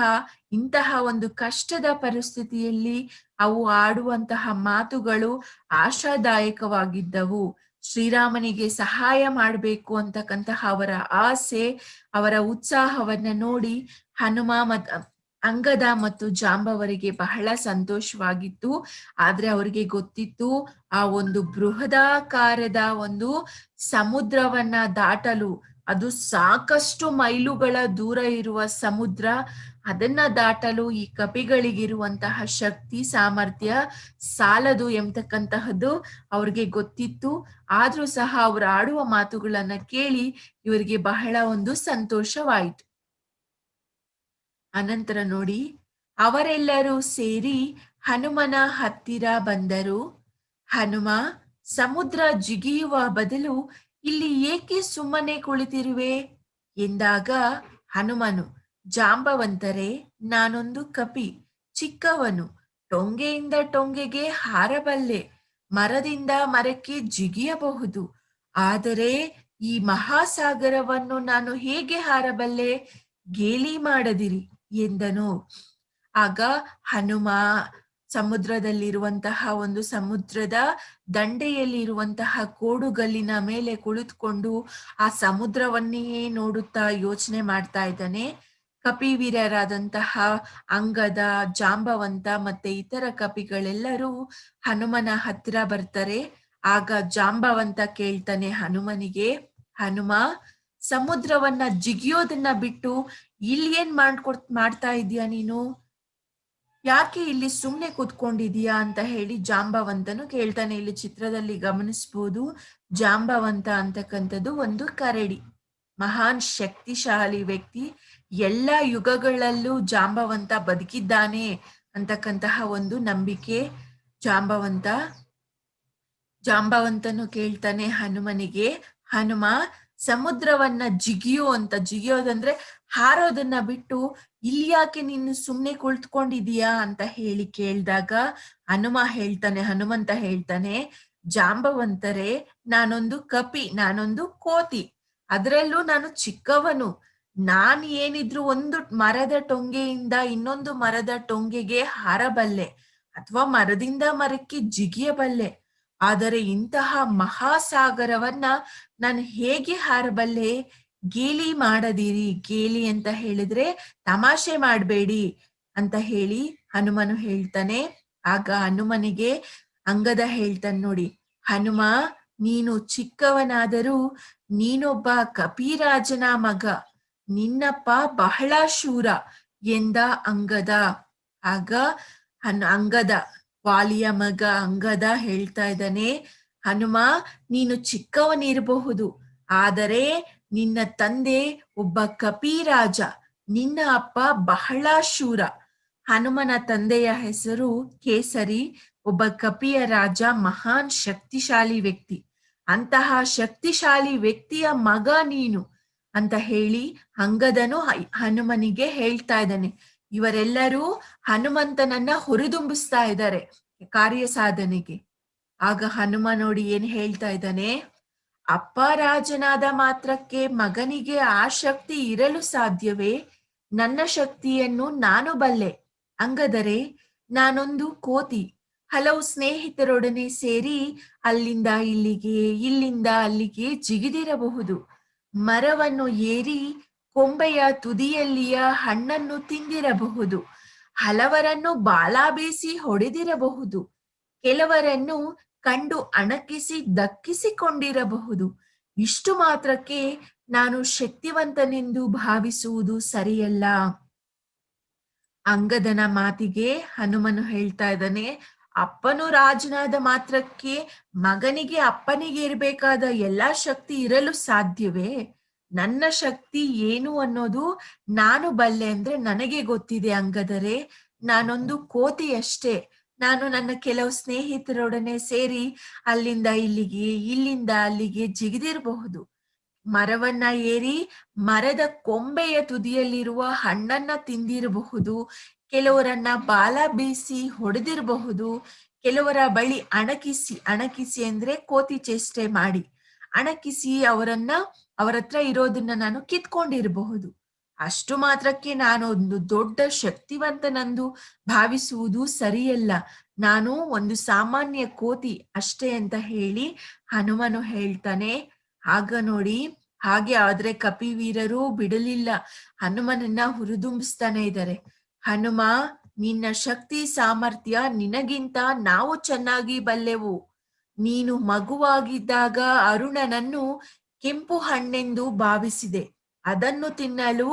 ಇಂತಹ ಒಂದು ಕಷ್ಟದ ಪರಿಸ್ಥಿತಿಯಲ್ಲಿ ಅವು ಆಡುವಂತಹ ಮಾತುಗಳು ಆಶಾದಾಯಕವಾಗಿದ್ದವು. ಶ್ರೀರಾಮನಿಗೆ ಸಹಾಯ ಮಾಡಬೇಕು ಅಂತಕ್ಕಂತಹ ಅವರ ಆಸೆ, ಅವರ ಉತ್ಸಾಹವನ್ನ ನೋಡಿ ಅಂಗದ ಮತ್ತು ಜಾಂಬವರಿಗೆ ಬಹಳ ಸಂತೋಷವಾಗಿತ್ತು. ಆದ್ರೆ ಅವರಿಗೆ ಗೊತ್ತಿತ್ತು, ಆ ಒಂದು ಬೃಹದಾಕಾರದ ಒಂದು ಸಮುದ್ರವನ್ನ ದಾಟಲು, ಅದು ಸಾಕಷ್ಟು ಮೈಲುಗಳ ದೂರ ಇರುವ ಸಮುದ್ರ. ಅದನ್ನ ದಾಟಲು ಈ ಕಪಿಗಳಿಗಿರುವಂತಹ ಶಕ್ತಿ ಸಾಮರ್ಥ್ಯ ಸಾಲದು ಎಂಬತಕ್ಕಂತಹದ್ದು ಅವ್ರಿಗೆ ಗೊತ್ತಿತ್ತು. ಆದ್ರೂ ಸಹ ಅವ್ರು ಆಡುವ ಮಾತುಗಳನ್ನ ಕೇಳಿ ಇವರಿಗೆ ಬಹಳ ಒಂದು ಸಂತೋಷವಾಯಿತು. ಅನಂತರ ನೋಡಿ, ಅವರೆಲ್ಲರೂ ಸೇರಿ ಹನುಮನ ಹತ್ತಿರ ಬಂದರು. ಹನುಮ, ಸಮುದ್ರ ಜಿಗಿಯುವ ಬದಲು ಇಲ್ಲಿ ಏಕೆ ಸುಮ್ಮನೆ ಕುಳಿತಿರುವೆ ಎಂದಾಗ ಹನುಮನು, ಜಾಂಬವಂತರೇ, ನಾನೊಂದು ಕಪಿ, ಚಿಕ್ಕವನು, ಟೊಂಗೆಯಿಂದ ಟೊಂಗೆಗೆ ಹಾರಬಲ್ಲೆ, ಮರದಿಂದ ಮರಕ್ಕೆ ಜಿಗಿಯಬಹುದು. ಆದರೆ ಈ ಮಹಾಸಾಗರವನ್ನು ನಾನು ಹೇಗೆ ಹಾರಬಲ್ಲೆ? ಗೇಲಿ ಮಾಡದಿರಿ ಎಂದನು. ಆಗ ಹನುಮ ಸಮುದ್ರದಲ್ಲಿರುವಂತಹ ಒಂದು ಸಮುದ್ರದ ದಂಡೆಯಲ್ಲಿರುವಂತಹ ಕೋಡುಗಲ್ಲಿನ ಮೇಲೆ ಕುಳಿತುಕೊಂಡು ಆ ಸಮುದ್ರವನ್ನೇ ನೋಡುತ್ತಾ ಯೋಚನೆ ಮಾಡ್ತಾ ಇದ್ದಾನೆ. ಕಪಿವೀರರಾದಂತಹ ಅಂಗದ, ಜಾಂಬವಂತ ಮತ್ತೆ ಇತರ ಕಪಿಗಳೆಲ್ಲರೂ ಹನುಮನ ಹತ್ತಿರ ಬರ್ತಾರೆ. ಆಗ ಜಾಂಬವಂತ ಕೇಳ್ತಾನೆ ಹನುಮನಿಗೆ, ಹನುಮ, ಸಮುದ್ರವನ್ನ ಜಿಗಿಯೋದನ್ನ ಬಿಟ್ಟು ಇಲ್ಲಿ ಏನ್ ಮಾಡ್ತಾ ಇದೀಯ ನೀನು? ಯಾಕೆ ಇಲ್ಲಿ ಸುಮ್ನೆ ಕೂತ್ಕೊಂಡಿದೀಯಾ ಅಂತ ಹೇಳಿ ಜಾಂಬವಂತನು ಕೇಳ್ತಾನೆ. ಇಲ್ಲಿ ಚಿತ್ರದಲ್ಲಿ ಗಮನಿಸಬಹುದು, ಜಾಂಬವಂತ ಅಂತಕ್ಕಂಥದ್ದು ಒಂದು ಕರಡಿ, ಮಹಾನ್ ಶಕ್ತಿಶಾಲಿ ವ್ಯಕ್ತಿ. ಎಲ್ಲ ಯುಗಗಳಲ್ಲೂ ಜಾಂಬವಂತ ಬದುಕಿದ್ದಾನೆ ಅಂತಕ್ಕಂತಹ ಒಂದು ನಂಬಿಕೆ. ಜಾಂಬವಂತನು ಕೇಳ್ತಾನೆ ಹನುಮನಿಗೆ, ಹನುಮ, ಸಮುದ್ರವನ್ನ ಜಿಗಿಯೋದಂದ್ರೆ ಹಾರೋದನ್ನ ಬಿಟ್ಟು ಇಲ್ಲಿ ಯಾಕೆ ನೀನು ಸುಮ್ನೆ ಕುಳಿತುಕೊಂಡಿದೀಯಾ ಅಂತ ಹೇಳಿ ಕೇಳಿದಾಗ ಹನುಮಂತ ಹೇಳ್ತಾನೆ, ಜಾಂಬವಂತರೇ, ನಾನೊಂದು ಕಪಿ, ನಾನೊಂದು ಕೋತಿ, ಅದರಲ್ಲೂ ನಾನು ಚಿಕ್ಕವನು. ನಾನು ಏನಿದ್ರು ಒಂದು ಮರದ ಟೊಂಗೆಯಿಂದ ಇನ್ನೊಂದು ಮರದ ಟೊಂಗೆಗೆ ಹಾರಬಲ್ಲೆ ಅಥವಾ ಮರದಿಂದ ಮರಕ್ಕೆ ಜಿಗಿಯಬಲ್ಲೆ. ಆದರೆ ಇಂತಹ ಮಹಾಸಾಗರವನ್ನ ನಾನು ಹೇಗೆ ಹಾರಬಲ್ಲೆ? ಗೇಲಿ ಮಾಡದಿರಿ. ಗೇಲಿ ಅಂತ ಹೇಳಿದ್ರೆ ತಮಾಷೆ ಮಾಡಬೇಡಿ ಅಂತ ಹೇಳಿ ಹನುಮನು ಹೇಳ್ತಾನೆ. ಆಗ ಹನುಮನಿಗೆ ಅಂಗದ ಹೇಳ್ತಾನೆ, ನೋಡಿ ಹನುಮ, ನೀನು ಚಿಕ್ಕವನಾದರೂ ನೀನೊಬ್ಬ ಕಪಿರಾಜನ ಮಗ, ನಿನ್ನಪ್ಪ ಬಹಳ ಶೂರ ಎಂದ ಅಂಗದ. ಆಗ ಅಂಗದ, ವಾಲಿಯ ಮಗ ಅಂಗದ ಹೇಳ್ತಾ ಇದ್ದಾನೆ, ಹನುಮ, ನೀನು ಚಿಕ್ಕವನಿರಬಹುದು, ಆದರೆ ನಿನ್ನ ತಂದೆ ಒಬ್ಬ ಕಪಿರಾಜ, ನಿನ್ನ ಅಪ್ಪ ಬಹಳ ಶೂರ. ಹನುಮನ ತಂದೆಯ ಹೆಸರು ಕೇಸರಿ, ಒಬ್ಬ ಕಪಿಯ ರಾಜ, ಮಹಾನ್ ಶಕ್ತಿಶಾಲಿ ವ್ಯಕ್ತಿ. ಅಂತಹ ಶಕ್ತಿಶಾಲಿ ವ್ಯಕ್ತಿಯ ಮಗ ನೀನು ಅಂತ ಹೇಳಿ ಅಂಗದನು ಹನುಮನಿಗೆ ಹೇಳ್ತಾ ಇದ್ದಾನೆ. ಇವರೆಲ್ಲರೂ ಹನುಮಂತನನ್ನ ಹುರಿದುಂಬಿಸ್ತಾ ಇದ್ದಾರೆ ಕಾರ್ಯ ಸಾಧನೆಗೆ. ಆಗ ಹನುಮ ನೋಡಿ ಏನ್ ಹೇಳ್ತಾ ಇದ್ದಾನೆ, ಅಪ್ಪ ರಾಜನಾದ ಮಾತ್ರಕ್ಕೆ ಮಗನಿಗೆ ಆ ಶಕ್ತಿ ಇರಲು ಸಾಧ್ಯವೇ? ನನ್ನ ಶಕ್ತಿಯನ್ನು ನಾನು ಬಲ್ಲೆ. ಅಂಗದರೆ, ನಾನೊಂದು ಕೋತಿ, ಹಲವು ಸ್ನೇಹಿತರೊಡನೆ ಸೇರಿ ಅಲ್ಲಿಂದ ಇಲ್ಲಿಗೆ, ಇಲ್ಲಿಂದ ಅಲ್ಲಿಗೆ ಜಿಗಿದಿರಬಹುದು. ಮರವನ್ನು ಏರಿ ಕೊಂಬೆಯ ತುದಿಯಲ್ಲಿಯ ಹಣ್ಣನ್ನು ತಿಂದಿರಬಹುದು. ಹಲವರನ್ನು ಬಾಲ ಬೀಸಿ ಹೊಡೆದಿರಬಹುದು. ಕೆಲವರನ್ನು ಕಂಡು ಅಣಕಿಸಿ ದಕ್ಕಿಸಿಕೊಂಡಿರಬಹುದು. ಇಷ್ಟು ಮಾತ್ರಕ್ಕೆ ನಾನು ಶಕ್ತಿವಂತನೆಂದು ಭಾವಿಸುವುದು ಸರಿಯಲ್ಲ. ಅಂಗದನ ಮಾತಿಗೆ ಹನುಮನು ಹೇಳ್ತಾ ಇದ್ದಾನೆ, ಅಪ್ಪನು ರಾಜನಾದ ಮಾತ್ರಕ್ಕೆ ಮಗನಿಗೆ ಅಪ್ಪನಿಗೆ ಇರಬೇಕಾದ ಎಲ್ಲಾ ಶಕ್ತಿ ಇರಲು ಸಾಧ್ಯವೇ? ನನ್ನ ಶಕ್ತಿ ಏನು ಅನ್ನೋದು ನಾನು ಬಲ್ಲೆ ಅಂದ್ರೆ ನನಗೆ ಗೊತ್ತಿದೆ ಅಂಗದರೆ. ನಾನೊಂದು ಕೋತಿ ಅಷ್ಟೇ. ನಾನು ನನ್ನ ಕೆಲವು ಸ್ನೇಹಿತರೊಡನೆ ಸೇರಿ ಅಲ್ಲಿಂದ ಇಲ್ಲಿಗೆ, ಇಲ್ಲಿಂದ ಅಲ್ಲಿಗೆ ಜಿಗಿದಿರಬಹುದು. ಮರವನ್ನ ಏರಿ ಮರದ ಕೊಂಬೆಯ ತುದಿಯಲ್ಲಿರುವ ಹಣ್ಣನ್ನ ತಿಂದಿರಬಹುದು. ಕೆಲವರನ್ನ ಬಾಲ ಬೀಸಿ ಹೊಡೆದಿರಬಹುದು. ಕೆಲವರ ಬಳಿ ಅಣಕಿಸಿ ಅಂದ್ರೆ ಕೋತಿ ಚೇಷ್ಟೆ ಮಾಡಿ ಅಣಕಿಸಿ ಅವರ ಹತ್ರ ಇರೋದನ್ನ ನಾನು ಕಿತ್ಕೊಂಡಿರಬಹುದು. ಅಷ್ಟು ಮಾತ್ರಕ್ಕೆ ನಾನು ಒಂದು ದೊಡ್ಡ ಶಕ್ತಿವಂತನೆಂದು ಭಾವಿಸುವುದು ಸರಿಯಲ್ಲ. ನಾನು ಒಂದು ಸಾಮಾನ್ಯ ಕೋತಿ ಅಷ್ಟೇ ಅಂತ ಹೇಳಿ ಹನುಮನು ಹೇಳ್ತಾನೆ. ಆಗ ನೋಡಿ, ಹಾಗೆ ಆದ್ರೆ ಕಪಿವೀರರು ಬಿಡಲಿಲ್ಲ, ಹನುಮನನ್ನ ಹುರಿದುಂಬಿಸ್ತಾನೆ ಇದ್ದಾರೆ. ಹನುಮ, ನಿನ್ನ ಶಕ್ತಿ ಸಾಮರ್ಥ್ಯ ನಿನಗಿಂತ ನಾವು ಚೆನ್ನಾಗಿ ಬಲ್ಲೆವು. ನೀನು ಮಗುವಾಗಿದ್ದಾಗ ಅರುಣನನ್ನು ಕೆಂಪು ಹಣ್ಣೆಂದು ಭಾವಿಸಿದೆ. ಅದನ್ನು ತಿನ್ನಲು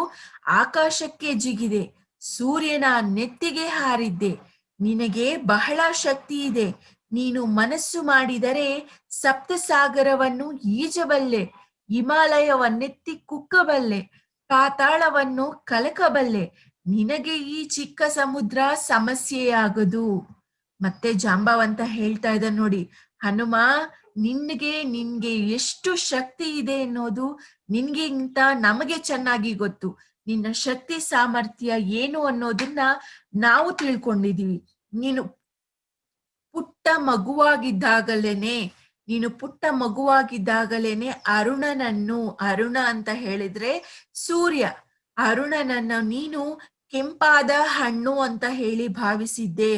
ಆಕಾಶಕ್ಕೆ ಜಿಗಿದೆ. ಸೂರ್ಯನ ನೆತ್ತಿಗೆ ಹಾರಿದ್ದೆ. ನಿನಗೆ ಬಹಳ ಶಕ್ತಿ ಇದೆ. ನೀನು ಮನಸ್ಸು ಮಾಡಿದರೆ ಸಪ್ತಸಾಗರವನ್ನು ಈಜಬಲ್ಲೆ. ಹಿಮಾಲಯವನ್ನೆತ್ತಿ ಕುಕ್ಕಬಲ್ಲೆ. ಪಾತಾಳವನ್ನು ಕಲಕಬಲ್ಲೆ. ನಿನಗೆ ಈ ಚಿಕ್ಕ ಸಮುದ್ರ ಸಮಸ್ಯೆಯಾಗದು. ಮತ್ತೆ ಜಾಂಬವಂತ ಹೇಳ್ತಾ ಇದ್ದ ನೋಡಿ, ಹನುಮ, ನಿನ್ಗೆ ಎಷ್ಟು ಶಕ್ತಿ ಇದೆ ಅನ್ನೋದು ನಿನ್ಗಿಂತ ನಮಗೆ ಚೆನ್ನಾಗಿ ಗೊತ್ತು. ನಿನ್ನ ಶಕ್ತಿ ಸಾಮರ್ಥ್ಯ ಏನು ಅನ್ನೋದನ್ನ ನಾವು ತಿಳ್ಕೊಂಡಿದೀವಿ. ನೀನು ಪುಟ್ಟ ಮಗುವಾಗಿದ್ದಾಗಲೇನೆ ಅರುಣನನ್ನು, ಅರುಣ ಅಂತ ಹೇಳಿದ್ರೆ ಸೂರ್ಯ, ಅರುಣನನ್ನು ನೀನು ಕೆಂಪಾದ ಹಣ್ಣು ಅಂತ ಹೇಳಿ ಭಾವಿಸಿದ್ದೆ.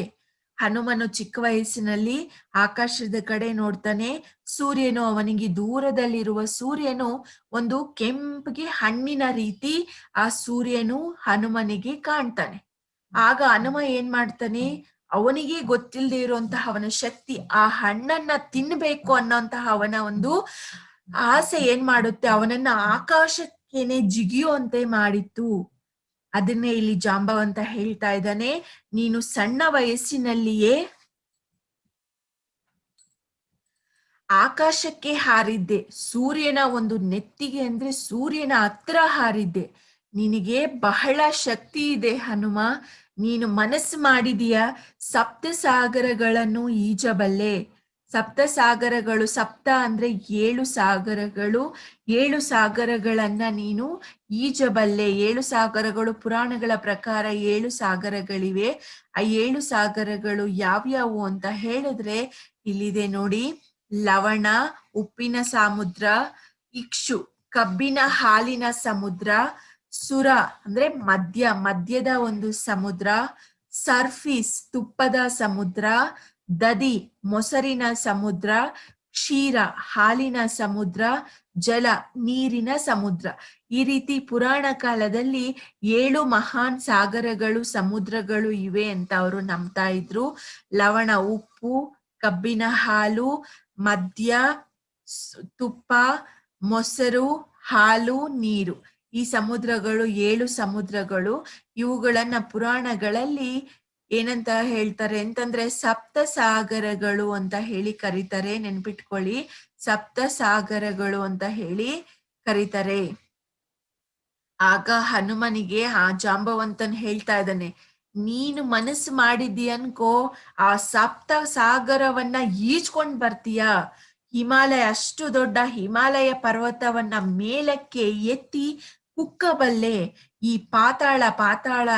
ಹನುಮನು ಚಿಕ್ಕ ವಯಸ್ಸಿನಲ್ಲಿ ಆಕಾಶದ ಕಡೆ ನೋಡ್ತಾನೆ. ಸೂರ್ಯನು, ಅವನಿಗೆ ದೂರದಲ್ಲಿರುವ ಸೂರ್ಯನು ಒಂದು ಕೆಂಪಿಗೆ ಹಣ್ಣಿನ ರೀತಿ ಆ ಸೂರ್ಯನು ಹನುಮನಿಗೆ ಕಾಣ್ತಾನೆ. ಆಗ ಹನುಮ ಏನ್ ಮಾಡ್ತಾನೆ, ಅವನಿಗೆ ಗೊತ್ತಿಲ್ಲದೆ ಇರುವಂತಹ ಅವನ ಶಕ್ತಿ, ಆ ಹಣ್ಣನ್ನ ತಿನ್ಬೇಕು ಅನ್ನೋಂತಹ ಅವನ ಒಂದು ಆಸೆ ಏನ್ ಮಾಡುತ್ತೆ, ಅವನನ್ನ ಆಕಾಶಕ್ಕೇನೆ ಜಿಗಿಯುವಂತೆ ಮಾಡಿತ್ತು. ಅದನ್ನೇ ಇಲ್ಲಿ ಜಾಂಬವಂತ ಹೇಳ್ತಾ ಇದ್ದಾನೆ, ನೀನು ಸಣ್ಣ ವಯಸ್ಸಿನಲ್ಲಿಯೇ ಆಕಾಶಕ್ಕೆ ಹಾರಿದ್ದೆ. ಸೂರ್ಯನ ಒಂದು ನೆತ್ತಿಗೆ ಅಂದ್ರೆ ಸೂರ್ಯನ ಹತ್ರ ಹಾರಿದ್ದೆ. ನಿನಗೆ ಬಹಳ ಶಕ್ತಿ ಇದೆ ಹನುಮ. ನೀನು ಮನಸ್ಸು ಮಾಡಿದೀಯ, ಸಪ್ತ ಸಾಗರಗಳನ್ನು ಈಜಬಲ್ಲೆ. ಸಪ್ತ ಸಾಗರಗಳು, ಸಪ್ತ ಅಂದ್ರೆ 7 ಸಾಗರಗಳು, 7 ಸಾಗರಗಳನ್ನ ನೀನು ಈಜಬಲ್ಲೆ. 7 ಸಾಗರಗಳು, ಪುರಾಣಗಳ ಪ್ರಕಾರ 7 ಸಾಗರಗಳಿವೆ. ಆ 7 ಸಾಗರಗಳು ಯಾವ್ಯಾವು ಅಂತ ಹೇಳಿದ್ರೆ ಇಲ್ಲಿದೆ ನೋಡಿ. ಲವಣ, ಉಪ್ಪಿನ ಸಮುದ್ರ. ಇಕ್ಷು, ಕಬ್ಬಿನ ಹಾಲಿನ ಸಮುದ್ರ. ಸುರ ಅಂದ್ರೆ ಮದ್ಯದ ಒಂದು ಸಮುದ್ರ. ಸರ್ಫೀಸ್, ತುಪ್ಪದ ಸಮುದ್ರ. ದದಿ, ಮೊಸರಿನ ಸಮುದ್ರ. ಕ್ಷೀರ, ಹಾಲಿನ ಸಮುದ್ರ. ಜಲ, ನೀರಿನ ಸಮುದ್ರ. ಈ ರೀತಿ ಪುರಾಣ ಕಾಲದಲ್ಲಿ 7 ಮಹಾನ್ ಸಾಗರಗಳು, ಸಮುದ್ರಗಳು ಇವೆ ಅಂತ ಅವರು ನಂಬ್ತಾ ಇದ್ರು. ಲವಣ ಉಪ್ಪು, ಕಬ್ಬಿನ ಹಾಲು, ಮದ್ಯ, ತುಪ್ಪ, ಮೊಸರು, ಹಾಲು, ನೀರು. ಈ ಸಮುದ್ರಗಳು 7 ಸಮುದ್ರಗಳು. ಇವುಗಳನ್ನ ಪುರಾಣಗಳಲ್ಲಿ ಏನಂತ ಹೇಳ್ತಾರೆ ಅಂತಂದ್ರೆ ಸಪ್ತ ಸಾಗರಗಳು ಅಂತ ಹೇಳಿ ಕರೀತಾರೆ. ನೆನ್ಪಿಟ್ಕೊಳ್ಳಿ, ಸಪ್ತ ಸಾಗರಗಳು ಅಂತ ಹೇಳಿ ಕರೀತಾರೆ. ಆಗ ಹನುಮನಿಗೆ ಆ ಜಾಂಬವಂತನ್ ಹೇಳ್ತಾ ಇದ್ದಾನೆ, ನೀನು ಮನಸ್ಸು ಮಾಡಿದ್ದಿ ಅನ್ಕೋ, ಆ ಸಪ್ತ ಸಾಗರವನ್ನ ಈಜ್ಕೊಂಡ್ ಬರ್ತೀಯ. ಹಿಮಾಲಯ, ಅಷ್ಟು ದೊಡ್ಡ ಹಿಮಾಲಯ ಪರ್ವತವನ್ನ ಮೇಲಕ್ಕೆ ಎತ್ತಿ ಕುಕ್ಕಬಲ್ಲೆ. ಈ ಪಾತಾಳ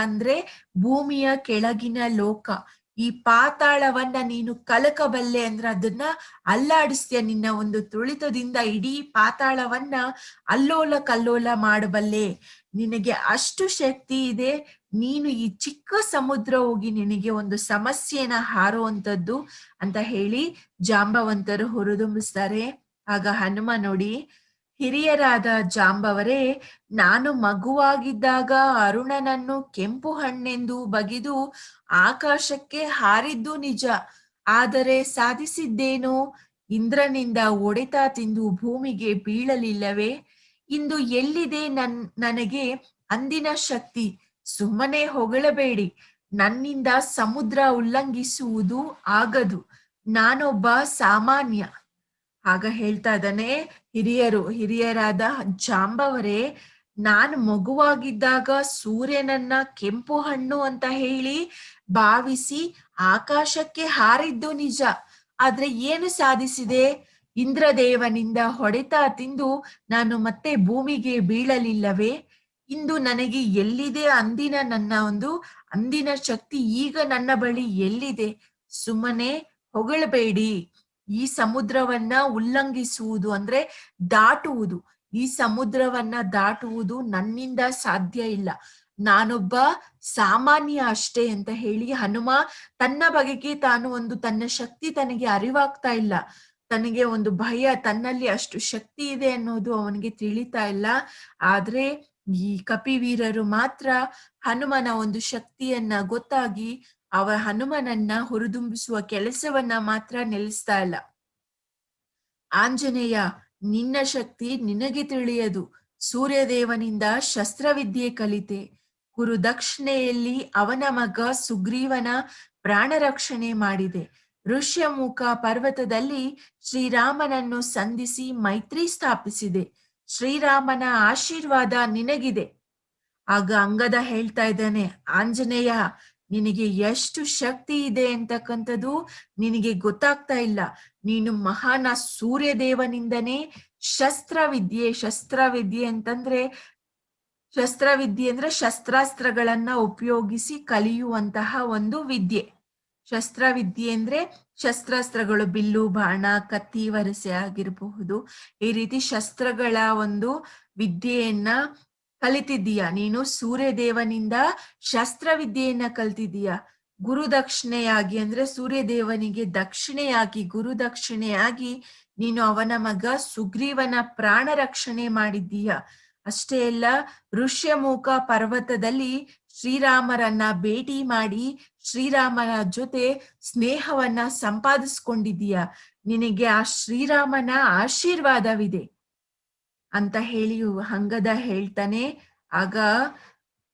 ಅಂದ್ರೆ ಭೂಮಿಯ ಕೆಳಗಿನ ಲೋಕ. ಈ ಪಾತಾಳವನ್ನ ನೀನು ಕಲಕಬಲ್ಲೆ ಅಂದ್ರೆ ಅದನ್ನ ಅಲ್ಲಾಡಿಸ್ತೀಯ. ನಿನ್ನ ಒಂದು ತುಳಿತದಿಂದ ಇಡೀ ಪಾತಾಳವನ್ನ ಅಲ್ಲೋಲ ಕಲ್ಲೋಲ ಮಾಡಬಲ್ಲೆ. ನಿನಗೆ ಅಷ್ಟು ಶಕ್ತಿ ಇದೆ. ನೀನು ಈ ಚಿಕ್ಕ ಸಮುದ್ರ ಹೋಗಿ ನಿನಗೆ ಒಂದು ಸಮಸ್ಯೆನ ಹಾರುವಂತದ್ದು ಅಂತ ಹೇಳಿ ಜಾಂಬವಂತರು ಹುರಿದುಂಬಿಸ್ತಾರೆ. ಆಗ ಹನುಮ ನೋಡಿ, ಹಿರಿಯರಾದ ಜಾಂಬವರೇ, ನಾನು ಮಗುವಾಗಿದ್ದಾಗ ಅರುಣನನ್ನು ಕೆಂಪು ಹಣ್ಣೆಂದು ಬಗೆದು ಆಕಾಶಕ್ಕೆ ಹಾರಿದ್ದು ನಿಜ. ಆದರೆ ಸಾಧಿಸಿದ್ದೇನು? ಇಂದ್ರನಿಂದ ಹೊಡೆತ ತಿಂದು ಭೂಮಿಗೆ ಬೀಳಲಿಲ್ಲವೇ? ಇಂದು ಎಲ್ಲಿದೆ ನನಗೆ ಅಂದಿನ ಶಕ್ತಿ? ಸುಮ್ಮನೆ ಹೊಗಳಬೇಡಿ. ನನ್ನಿಂದ ಸಮುದ್ರ ಉಲ್ಲಂಘಿಸುವುದು ಆಗದು. ನಾನೊಬ್ಬ ಸಾಮಾನ್ಯ. ಆಗ ಹೇಳ್ತಾ ಇದ್ದಾನೆ, ಹಿರಿಯರಾದ ಜಾಂಬವರೇ, ನಾನು ಮಗುವಾಗಿದ್ದಾಗ ಸೂರ್ಯನನ್ನ ಕೆಂಪು ಹಣ್ಣು ಅಂತ ಹೇಳಿ ಭಾವಿಸಿ ಆಕಾಶಕ್ಕೆ ಹಾರಿದ್ದು ನಿಜ. ಆದ್ರೆ ಏನು ಸಾಧಿಸಿದೆ? ಇಂದ್ರದೇವನಿಂದ ಹೊಡೆತ ತಿಂದು ನಾನು ಮತ್ತೆ ಭೂಮಿಗೆ ಬೀಳಲಿಲ್ಲವೇ? ಇಂದು ನನಗೆ ಎಲ್ಲಿದೆ ಅಂದಿನ ಶಕ್ತಿ? ಈಗ ನನ್ನ ಬಳಿ ಎಲ್ಲಿದೆ? ಸುಮ್ಮನೆ ಹೊಗಳಬೇಡಿ. ಈ ಸಮುದ್ರವನ್ನ ಉಲ್ಲಂಘಿಸುವುದು ಅಂದ್ರೆ ದಾಟುವುದು, ಈ ಸಮುದ್ರವನ್ನ ದಾಟುವುದು ನನ್ನಿಂದ ಸಾಧ್ಯ ಇಲ್ಲ. ನಾನೊಬ್ಬ ಸಾಮಾನ್ಯ ಅಷ್ಟೇ ಅಂತ ಹೇಳಿ ಹನುಮ ತನ್ನ ಬಗೆಗೆ ತನ್ನ ಶಕ್ತಿ ತನಗೆ ಅರಿವಾಗ್ತಾ ಇಲ್ಲ. ತನಗೆ ಒಂದು ಭಯ, ತನ್ನಲ್ಲಿ ಅಷ್ಟು ಶಕ್ತಿ ಇದೆ ಅನ್ನೋದು ಅವನಿಗೆ ತಿಳಿತಾ ಇಲ್ಲ. ಆದ್ರೆ ಈ ಕಪಿವೀರರು ಮಾತ್ರ ಹನುಮನ ಒಂದು ಶಕ್ತಿಯನ್ನ ಗೊತ್ತಾಗಿ ಹನುಮನನ್ನ ಹುರಿದುಂಬಿಸುವ ಕೆಲಸವನ್ನ ಮಾತ್ರ ನಿಲ್ಲಿಸ್ತಾ ಇಲ್ಲ. ಆಂಜನೇಯ, ನಿನ್ನ ಶಕ್ತಿ ನಿನಗೆ ತಿಳಿಯದು. ಸೂರ್ಯದೇವನಿಂದ ಶಸ್ತ್ರವಿದ್ಯೆ ಕಲಿತೆ. ಗುರುದಕ್ಷಿಣೆಯಲ್ಲಿ ಅವನ ಮಗ ಸುಗ್ರೀವನ ಪ್ರಾಣ ರಕ್ಷಣೆ ಮಾಡಿದೆ. ಋಷ್ಯಮುಖ ಪರ್ವತದಲ್ಲಿ ಶ್ರೀರಾಮನನ್ನು ಸಂಧಿಸಿ ಮೈತ್ರಿ ಸ್ಥಾಪಿಸಿದೆ. ಶ್ರೀರಾಮನ ಆಶೀರ್ವಾದ ನಿನಗಿದೆ. ಆಗ ಅಂಗದ ಹೇಳ್ತಾ ಇದ್ದಾನೆ, ಆಂಜನೇಯ, ನಿನಗೆ ಎಷ್ಟು ಶಕ್ತಿ ಇದೆ ಅಂತಕ್ಕಂಥದ್ದು ನಿನಗೆ ಗೊತ್ತಾಗ್ತಾ ಇಲ್ಲ. ನೀನು ಮಹಾನ ಸೂರ್ಯದೇವನಿಂದನೇ ಶಸ್ತ್ರವಿದ್ಯೆ ಅಂತಂದ್ರೆ ಶಸ್ತ್ರವಿದ್ಯೆ ಅಂದ್ರೆ ಶಸ್ತ್ರಾಸ್ತ್ರಗಳನ್ನ ಉಪಯೋಗಿಸಿ ಕಲಿಯುವಂತಹ ಒಂದು ವಿದ್ಯೆ. ಶಸ್ತ್ರವಿದ್ಯೆ ಅಂದ್ರೆ ಶಸ್ತ್ರಾಸ್ತ್ರಗಳು, ಬಿಲ್ಲು, ಬಾಣ, ಕತ್ತಿ, ವರಸೆ ಆಗಿರಬಹುದು. ಈ ರೀತಿ ಶಸ್ತ್ರಗಳ ಒಂದು ವಿದ್ಯೆಯನ್ನ ಕಲಿತಿದ್ದೀಯ. ನೀನು ಸೂರ್ಯದೇವನಿಂದ ಶಸ್ತ್ರವಿದ್ಯೆಯನ್ನ ಕಲ್ತಿದ್ದೀಯ. ಗುರುದಕ್ಷಿಣೆಯಾಗಿ ಅಂದ್ರೆ ಸೂರ್ಯದೇವನಿಗೆ ದಕ್ಷಿಣೆಯಾಗಿ, ಗುರುದಕ್ಷಿಣೆಯಾಗಿ ನೀನು ಅವನ ಮಗ ಸುಗ್ರೀವನ ಪ್ರಾಣ ರಕ್ಷಣೆ ಮಾಡಿದ್ದೀಯ. ಅಷ್ಟೇ ಅಲ್ಲ, ಋಷ್ಯಮುಖ ಪರ್ವತದಲ್ಲಿ ಶ್ರೀರಾಮರನ್ನ ಭೇಟಿ ಮಾಡಿ ಶ್ರೀರಾಮನ ಜೊತೆ ಸ್ನೇಹವನ್ನ ಸಂಪಾದಿಸ್ಕೊಂಡಿದ್ದೀಯ. ನಿನಗೆ ಆ ಶ್ರೀರಾಮನ ಆಶೀರ್ವಾದವಿದೆ ಅಂತ ಹೇಳಿ ಅಂಗದ ಹೇಳ್ತಾನೆ. ಆಗ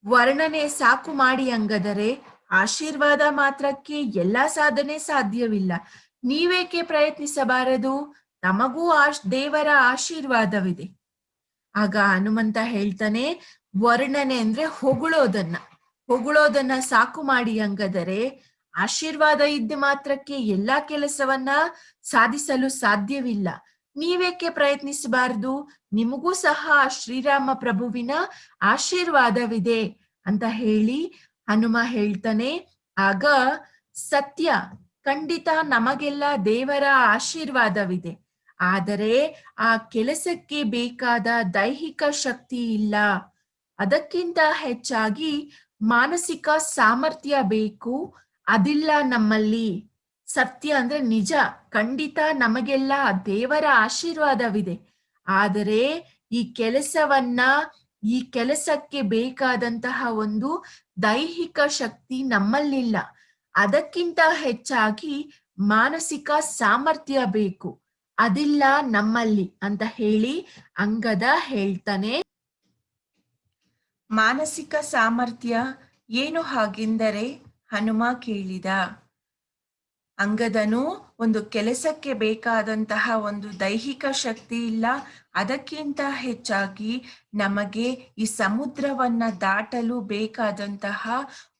ವರ್ಣನೆ ಸಾಕು ಮಾಡಿ ಅಂಗದರೆ, ಆಶೀರ್ವಾದ ಮಾತ್ರಕ್ಕೆ ಎಲ್ಲಾ ಸಾಧನೆ ಸಾಧ್ಯವಿಲ್ಲ. ನೀವೇಕೆ ಪ್ರಯತ್ನಿಸಬಾರದು? ತಮಗೂ ದೇವರ ಆಶೀರ್ವಾದವಿದೆ. ಆಗ ಹನುಮಂತ ಹೇಳ್ತಾನೆ, ವರ್ಣನೆ ಅಂದ್ರೆ ಹೊಗಳೋದನ್ನ ಸಾಕು ಮಾಡಿ ಅಂಗದರೆ, ಆಶೀರ್ವಾದ ಇದ್ದ ಮಾತ್ರಕ್ಕೆ ಎಲ್ಲಾ ಕೆಲಸವನ್ನ ಸಾಧಿಸಲು ಸಾಧ್ಯವಿಲ್ಲ. ನೀವೇಕೆ ಪ್ರಯತ್ನಿಸಬಾರದು? ನಿಮಗೂ ಸಹ ಶ್ರೀರಾಮ ಪ್ರಭುವಿನ ಆಶೀರ್ವಾದವಿದೆ ಅಂತ ಹೇಳಿ ಹನುಮ ಹೇಳ್ತಾನೆ. ಆಗ ಸತ್ಯ, ಖಂಡಿತ ನಮಗೆಲ್ಲ ದೇವರ ಆಶೀರ್ವಾದವಿದೆ. ಆದರೆ ಆ ಕೆಲಸಕ್ಕೆ ಬೇಕಾದ ದೈಹಿಕ ಶಕ್ತಿ ಇಲ್ಲ. ಅದಕ್ಕಿಂತ ಹೆಚ್ಚಾಗಿ ಮಾನಸಿಕ ಸಾಮರ್ಥ್ಯ ಬೇಕು. ಅದಿಲ್ಲ ನಮ್ಮಲ್ಲಿ. ಸತ್ಯ ಅಂದ್ರೆ ನಿಜ, ಖಂಡಿತ ನಮಗೆಲ್ಲ ದೇವರ ಆಶೀರ್ವಾದವಿದೆ. ಆದರೆ ಈ ಕೆಲಸಕ್ಕೆ ಬೇಕಾದಂತಹ ಒಂದು ದೈಹಿಕ ಶಕ್ತಿ ನಮ್ಮಲ್ಲಿಲ್ಲ. ಅದಕ್ಕಿಂತ ಹೆಚ್ಚಾಗಿ ಮಾನಸಿಕ ಸಾಮರ್ಥ್ಯ ಬೇಕು. ಅದಿಲ್ಲ ನಮ್ಮಲ್ಲಿ ಅಂತ ಹೇಳಿ ಅಂಗದ ಹೇಳ್ತಾನೆ. ಮಾನಸಿಕ ಸಾಮರ್ಥ್ಯ ಏನು ಹಾಗೆಂದರೆ ಹನುಮ ಕೇಳಿದ. ಅಂಗದನು ಒಂದು ಕೆಲಸಕ್ಕೆ ಬೇಕಾದಂತಹ ಒಂದು ದೈಹಿಕ ಶಕ್ತಿ ಇಲ್ಲ. ಅದಕ್ಕಿಂತ ಹೆಚ್ಚಾಗಿ ನಮಗೆ ಈ ಸಮುದ್ರವನ್ನ ದಾಟಲು ಬೇಕಾದಂತಹ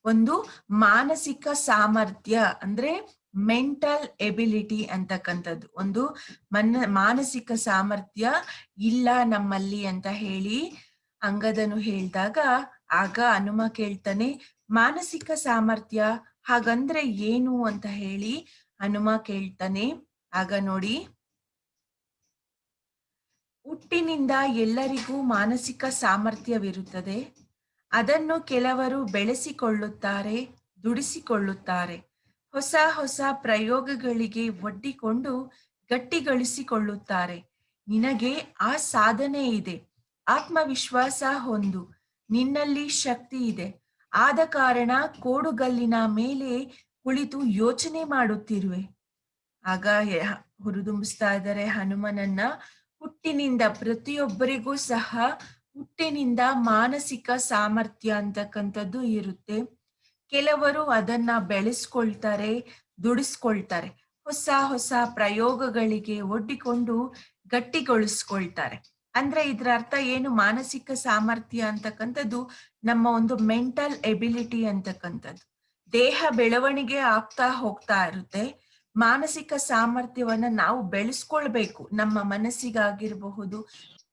ಒಂದು ಮಾನಸಿಕ ಸಾಮರ್ಥ್ಯ ಅಂದ್ರೆ ಮೆಂಟಲ್ ಎಬಿಲಿಟಿ ಅಂತಕ್ಕಂಥದ್ದು, ಒಂದು ಮಾನಸಿಕ ಸಾಮರ್ಥ್ಯ ಇಲ್ಲ ನಮ್ಮಲ್ಲಿ ಅಂತ ಹೇಳಿ ಅಂಗದನು ಹೇಳಿದಾಗ, ಆಗ ಹನುಮ ಕೇಳ್ತಾನೆ, ಮಾನಸಿಕ ಸಾಮರ್ಥ್ಯ ಹಾಗಂದ್ರೆ ಏನು ಅಂತ ಹೇಳಿ ಹನುಮ ಕೇಳ್ತಾನೆ. ಆಗ ನೋಡಿ, ಹುಟ್ಟಿನಿಂದ ಎಲ್ಲರಿಗೂ ಮಾನಸಿಕ ಸಾಮರ್ಥ್ಯವಿರುತ್ತದೆ. ಅದನ್ನು ಕೆಲವರು ಬೆಳೆಸಿಕೊಳ್ಳುತ್ತಾರೆ, ದುಡಿಸಿಕೊಳ್ಳುತ್ತಾರೆ. ಹೊಸ ಹೊಸ ಪ್ರಯೋಗಗಳಿಗೆ ಒಡ್ಡಿಕೊಂಡು ಗಟ್ಟಿಗೊಳಿಸಿಕೊಳ್ಳುತ್ತಾರೆ. ನಿನಗೆ ಆ ಸಾಧನೆ ಇದೆ. ಆತ್ಮವಿಶ್ವಾಸ ಹೊಂದು. ನಿನ್ನಲ್ಲಿ ಶಕ್ತಿ ಇದೆ. ಆದ ಕಾರಣ ಕೋಡುಗಲ್ಲಿನ ಮೇಲೆ ಕುಳಿತು ಯೋಚನೆ ಮಾಡುತ್ತಿರುವೆ. ಆಗ ಹುರಿದುಂಬಿಸ್ತಾ ಇದ್ದಾರೆ ಹನುಮನನ್ನ. ಹುಟ್ಟಿನಿಂದ ಪ್ರತಿಯೊಬ್ಬರಿಗೂ ಸಹ ಹುಟ್ಟಿನಿಂದ ಮಾನಸಿಕ ಸಾಮರ್ಥ್ಯ ಅಂತಕ್ಕಂಥದ್ದು ಇರುತ್ತೆ. ಕೆಲವರು ಅದನ್ನ ಬೆಳೆಸ್ಕೊಳ್ತಾರೆ, ದುಡಿಸ್ಕೊಳ್ತಾರೆ. ಹೊಸ ಹೊಸ ಪ್ರಯೋಗಗಳಿಗೆ ಒಡ್ಡಿಕೊಂಡು ಗಟ್ಟಿಗೊಳಿಸ್ಕೊಳ್ತಾರೆ. ಅಂದ್ರೆ ಇದ್ರ ಅರ್ಥ ಏನು? ಮಾನಸಿಕ ಸಾಮರ್ಥ್ಯ ಅಂತಕ್ಕಂಥದ್ದು ನಮ್ಮ ಒಂದು ಮೆಂಟಲ್ ಎಬಿಲಿಟಿ ಅಂತಕ್ಕಂಥದ್ದು. ದೇಹ ಬೆಳವಣಿಗೆ ಆಗ್ತಾ ಹೋಗ್ತಾ ಇರುತ್ತೆ. ಮಾನಸಿಕ ಸಾಮರ್ಥ್ಯವನ್ನ ನಾವು ಬೆಳೆಸ್ಕೊಳ್ಬೇಕು. ನಮ್ಮ ಮನಸ್ಸಿಗಾಗಿರಬಹುದು,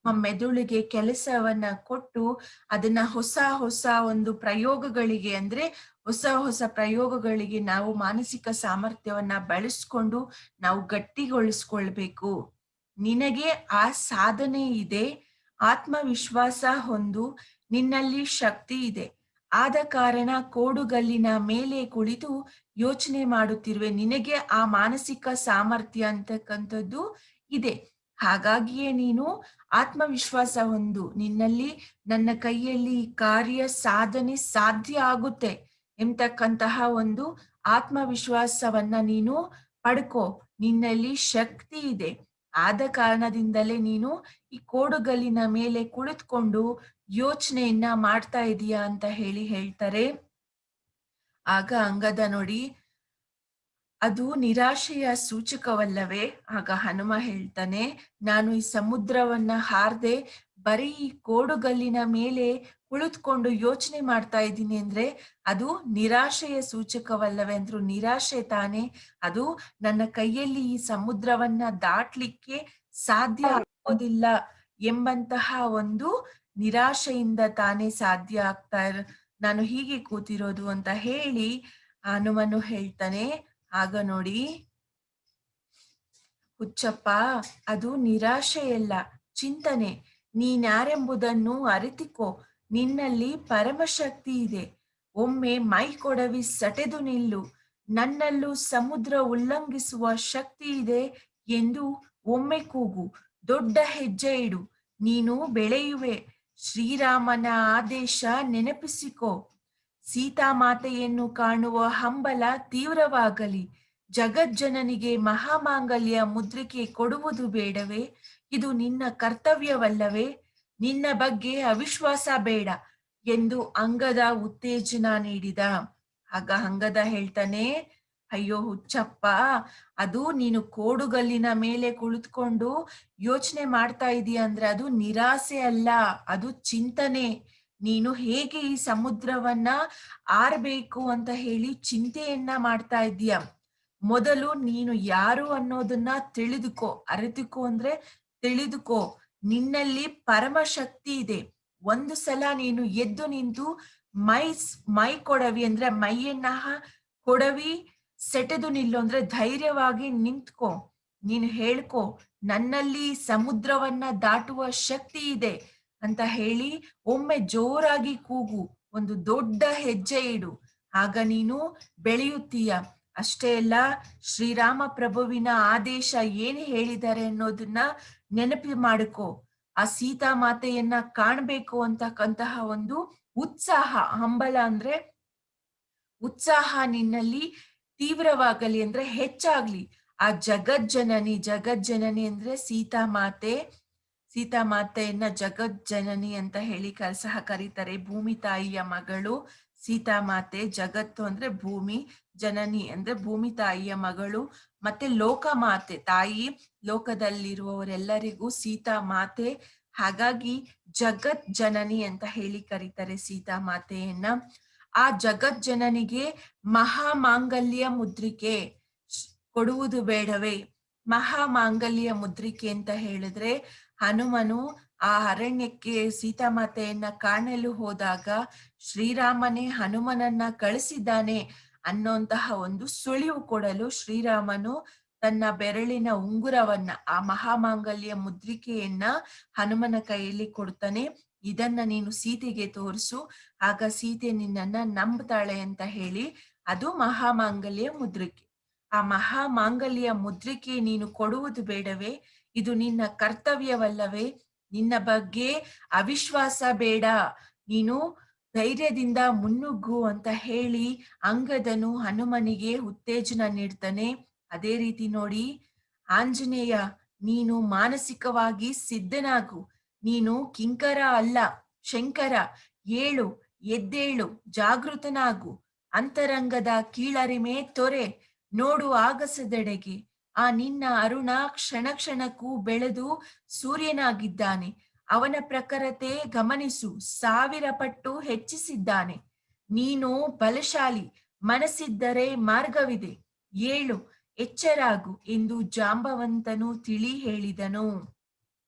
ನಮ್ಮ ಮೆದುಳಿಗೆ ಕೆಲಸವನ್ನ ಕೊಟ್ಟು ಅದನ್ನ ಹೊಸ ಹೊಸ ಒಂದು ಪ್ರಯೋಗಗಳಿಗೆ ಅಂದ್ರೆ ಹೊಸ ಹೊಸ ಪ್ರಯೋಗಗಳಿಗೆ ನಾವು ಮಾನಸಿಕ ಸಾಮರ್ಥ್ಯವನ್ನ ಬೆಳೆಸ್ಕೊಂಡು ನಾವು ಗಟ್ಟಿಗೊಳಿಸ್ಕೊಳ್ಬೇಕು. ನಿನಗೆ ಆ ಸಾಧನೆ ಇದೆ. ಆತ್ಮವಿಶ್ವಾಸ ಹೊಂದು. ನಿನ್ನಲ್ಲಿ ಶಕ್ತಿ ಇದೆ. ಆದ ಕಾರಣ ಕೋಡುಗಲ್ಲಿನ ಮೇಲೆ ಕುಳಿತು ಯೋಚನೆ ಮಾಡುತ್ತಿರುವೆ. ನಿನಗೆ ಆ ಮಾನಸಿಕ ಸಾಮರ್ಥ್ಯ ಅಂತಕ್ಕಂಥದ್ದು ಇದೆ. ಹಾಗಾಗಿಯೇ ನೀನು ಆತ್ಮವಿಶ್ವಾಸ ಹೊಂದು. ನಿನ್ನಲ್ಲಿ ನನ್ನ ಕೈಯಲ್ಲಿ ಕಾರ್ಯ ಸಾಧನೆ ಸಾಧ್ಯ ಆಗುತ್ತೆ ಎಂತಕ್ಕಂತಹ ಒಂದು ಆತ್ಮವಿಶ್ವಾಸವನ್ನ ನೀನು ಪಡ್ಕೋ. ನಿನ್ನಲ್ಲಿ ಶಕ್ತಿ ಇದೆ. ಆದ ಕಾರಣದಿಂದಲೇ ನೀನು ಈ ಕೋಡುಗಲ್ಲಿನ ಮೇಲೆ ಕುಳಿತುಕೊಂಡು ಯೋಚನೆಯನ್ನ ಮಾಡ್ತಾ ಇದೀಯಾ ಅಂತ ಹೇಳ್ತಾರೆ. ಆಗ ಅಂಗದ ನೋಡಿ, ಅದು ನಿರಾಶೆಯ ಸೂಚಕವಲ್ಲವೇ? ಆಗ ಹನುಮ ಹೇಳ್ತಾನೆ, ನಾನು ಈ ಸಮುದ್ರವನ್ನ ಹಾರದೆ ಬರೀ ಈ ಕೋಡುಗಲ್ಲಿನ ಮೇಲೆ ಕುಳಿತುಕೊಂಡು ಯೋಚನೆ ಮಾಡ್ತಾ ಇದ್ದೀನಿ ಅಂದ್ರೆ ಅದು ನಿರಾಶೆಯ ಸೂಚಕವಲ್ಲವೇ ಅಂದ್ರು. ನಿರಾಶೆ ತಾನೆ ಅದು. ನನ್ನ ಕೈಯಲ್ಲಿ ಈ ಸಮುದ್ರವನ್ನ ದಾಟ್ಲಿಕ್ಕೆ ಸಾಧ್ಯ ಆಗೋದಿಲ್ಲ ಎಂಬಂತಹ ಒಂದು ನಿರಾಶೆಯಿಂದ ತಾನೇ ಸಾಧ್ಯ ನಾನು ಹೀಗೆ ಕೂತಿರೋದು ಅಂತ ಹೇಳಿ ಹನುಮನು ಹೇಳ್ತಾನೆ. ಆಗ ನೋಡಿ, ಹುಚ್ಚಪ್ಪ, ಅದು ನಿರಾಶೆಯಲ್ಲ, ಚಿಂತನೆ. ನೀನ್ಯಾರೆಂಬುದನ್ನು ಅರಿತುಕೋ. ನಿನ್ನಲ್ಲಿ ಪರಮಶಕ್ತಿ ಇದೆ. ಒಮ್ಮೆ ಮೈ ಕೊಡವಿ ಸಟೆದು ನಿಲ್ಲು. ನನ್ನಲ್ಲೂ ಸಮುದ್ರ ಉಲ್ಲಂಘಿಸುವ ಶಕ್ತಿ ಇದೆ ಎಂದು ಒಮ್ಮೆ ಕೂಗು. ದೊಡ್ಡ ಹೆಜ್ಜೆ ಇಡು, ನೀನು ಬೆಳೆಯುವೆ. ಶ್ರೀರಾಮನ ಆದೇಶ ನೆನಪಿಸಿಕೋ. ಸೀತಾಮಾತೆಯನ್ನು ಕಾಣುವ ಹಂಬಲ ತೀವ್ರವಾಗಲಿ. ಜಗಜ್ಜನನಿಗೆ ಮಹಾಮಾಂಗಲ್ಯ ಮುದ್ರಿಕೆ ಕೊಡುವುದು ಬೇಡವೇ? ಇದು ನಿನ್ನ ಕರ್ತವ್ಯವಲ್ಲವೇ? ನಿನ್ನ ಬಗ್ಗೆ ಅವಿಶ್ವಾಸ ಬೇಡ ಎಂದು ಅಂಗದ ಉತ್ತೇಜನ ನೀಡಿದ. ಆಗ ಅಂಗದ ಹೇಳ್ತಾನೆ, ಅಯ್ಯೋ ಹುಚ್ಚಪ್ಪ, ಅದು ನೀನು ಕೋಡುಗಲ್ಲಿನ ಮೇಲೆ ಕುಳಿತುಕೊಂಡು ಯೋಚನೆ ಮಾಡ್ತಾ ಇದೀಯ ಅಂದ್ರೆ ಅದು ನಿರಾಸೆ ಅಲ್ಲ, ಅದು ಚಿಂತನೆ. ನೀನು ಹೇಗೆ ಈ ಸಮುದ್ರವನ್ನ ಆರ್ಬೇಕು ಅಂತ ಹೇಳಿ ಚಿಂತೆಯನ್ನ ಮಾಡ್ತಾ ಇದೀಯ. ಮೊದಲು ನೀನು ಯಾರು ಅನ್ನೋದನ್ನ ತಿಳಿದುಕೋ. ಅರಿತುಕೋ ಅಂದ್ರೆ ತಿಳಿದುಕೋ. ನಿನ್ನಲ್ಲಿ ಪರಮಶಕ್ತಿ ಇದೆ. ಒಂದು ಸಲ ನೀನು ಎದ್ದು ನಿಂತು ಮೈ ಕೊಡವಿ ಅಂದ್ರೆ ಮೈಯನ್ನ ಕೊಡವಿ ಸೆಟೆದು ನಿಲ್ಲು ಅಂದ್ರೆ ಧೈರ್ಯವಾಗಿ ನಿಂತ್ಕೋ. ನೀನು ಹೇಳ್ಕೋ, ನನ್ನಲ್ಲಿ ಸಮುದ್ರವನ್ನ ದಾಟುವ ಶಕ್ತಿ ಇದೆ ಅಂತ ಹೇಳಿ ಒಮ್ಮೆ ಜೋರಾಗಿ ಕೂಗು. ಒಂದು ದೊಡ್ಡ ಹೆಜ್ಜೆ ಇಡು. ಆಗ ನೀನು ಬೆಳೆಯುತ್ತೀಯ. ಅಷ್ಟೇ ಅಲ್ಲ, ಶ್ರೀರಾಮ ಪ್ರಭುವಿನ ಆದೇಶ ಏನು ಹೇಳಿದ್ದಾರೆ ಅನ್ನೋದನ್ನ ನೆನಪು ಮಾಡಿಕೋ. ಆ ಸೀತಾಮಾತೆಯನ್ನ ಕಾಣ್ಬೇಕು ಅಂತಕ್ಕಂತಹ ಒಂದು ಉತ್ಸಾಹ, ಹಂಬಲ ಅಂದ್ರೆ ಉತ್ಸಾಹ ನಿನ್ನಲ್ಲಿ ತೀವ್ರವಾಗಲಿ ಅಂದ್ರೆ ಹೆಚ್ಚಾಗ್ಲಿ. ಆ ಜಗಜ್ಜನನಿ ಅಂದ್ರೆ ಸೀತಾಮಾತೆಯನ್ನ ಜಗಜ್ಜನನಿ ಅಂತ ಹೇಳಿ ಸಹ ಕರೀತಾರೆ. ಭೂಮಿ ತಾಯಿಯ ಮಗಳು ಸೀತಾಮಾತೆ. ಜಗತ್ತು ಅಂದ್ರೆ ಭೂಮಿ, ಜನನಿ ಅಂದ್ರೆ ಭೂಮಿ ತಾಯಿಯ ಮಗಳು. ಮತ್ತೆ ಲೋಕಮಾತೆ, ತಾಯಿ ಲೋಕದಲ್ಲಿರುವವರೆಲ್ಲರಿಗೂ ಸೀತಾಮಾತೆ. ಹಾಗಾಗಿ ಜಗತ್ ಜನನಿ ಅಂತ ಹೇಳಿ ಕರೀತಾರೆ ಸೀತಾಮಾತೆಯನ್ನ. ಆ ಜಗಜ್ಜನನಿಗೆ ಮಹಾಮಾಂಗಲ್ಯ ಮುದ್ರಿಕೆ ಕೊಡುವುದು ಬೇಡವೇ? ಮಹಾಮಾಂಗಲ್ಯ ಮುದ್ರಿಕೆ ಅಂತ ಹೇಳಿದ್ರೆ, ಹನುಮನು ಆ ಅರಣ್ಯಕ್ಕೆ ಸೀತಾಮಾತೆಯನ್ನ ಕಾಣಲು ಹೋದಾಗ ಶ್ರೀರಾಮನೇ ಹನುಮನನ್ನ ಕಳಿಸಿದ್ದಾನೆ ಅನ್ನೋಂತಹ ಒಂದು ಸುಳಿವು ಕೊಡಲು ಶ್ರೀರಾಮನು ತನ್ನ ಬೆರಳಿನ ಉಂಗುರವನ್ನ, ಆ ಮಹಾಮಾಂಗಲ್ಯ ಮುದ್ರಿಕೆಯನ್ನ ಹನುಮನ ಕೈಯಲ್ಲಿ ಕೊಡ್ತಾನೆ. ಇದನ್ನ ನೀನು ಸೀತೆಗೆ ತೋರಿಸು, ಆಗ ಸೀತೆ ನಿನ್ನನ್ನ ನಂಬ್ತಾಳೆ ಅಂತ ಹೇಳಿ. ಅದು ಮಹಾಮಾಂಗಲ್ಯ ಮುದ್ರಿಕೆ. ಆ ಮಹಾಮಾಂಗಲ್ಯ ಮುದ್ರಿಕೆ ನೀನು ಕೊಡುವುದು ಬೇಡವೇ? ಇದು ನಿನ್ನ ಕರ್ತವ್ಯವಲ್ಲವೇ? ನಿನ್ನ ಬಗ್ಗೆ ಅವಿಶ್ವಾಸ ಬೇಡ, ನೀನು ಧೈರ್ಯದಿಂದ ಮುನ್ನುಗ್ಗು ಅಂತ ಹೇಳಿ ಅಂಗದನು ಹನುಮನಿಗೆ ಉತ್ತೇಜನ ನೀಡ್ತಾನೆ. ಅದೇ ರೀತಿ ನೋಡಿ, ಆಂಜನೇಯ, ನೀನು ಮಾನಸಿಕವಾಗಿ ಸಿದ್ಧನಾಗು. ನೀನು ಕಿಂಕರ ಅಲ್ಲ, ಶಂಕರ. ಏಳು, ಎದ್ದೇಳು, ಜಾಗೃತನಾಗು. ಅಂತರಂಗದ ಕೀಳರಿಮೆ ತೊರೆ, ನೋಡು ಆಗಸದೆಡೆಗೆ. ಆ ನಿನ್ನ ಅರುಣ ಕ್ಷಣ ಕ್ಷಣಕ್ಕೂ ಬೆಳೆದು ಸೂರ್ಯನಾಗಿದ್ದಾನೆ. ಅವನ ಪ್ರಖರತೆ ಗಮನಿಸು, 1000 ಪಟ್ಟು ಹೆಚ್ಚಿಸಿದ್ದಾನೆ. ನೀನು ಬಲಶಾಲಿ, ಮನಸ್ಸಿದ್ದರೆ ಮಾರ್ಗವಿದೆ. ಏಳು, ಎಚ್ಚರಾಗು ಎಂದು ಜಾಂಬವಂತನು ತಿಳಿ ಹೇಳಿದನು.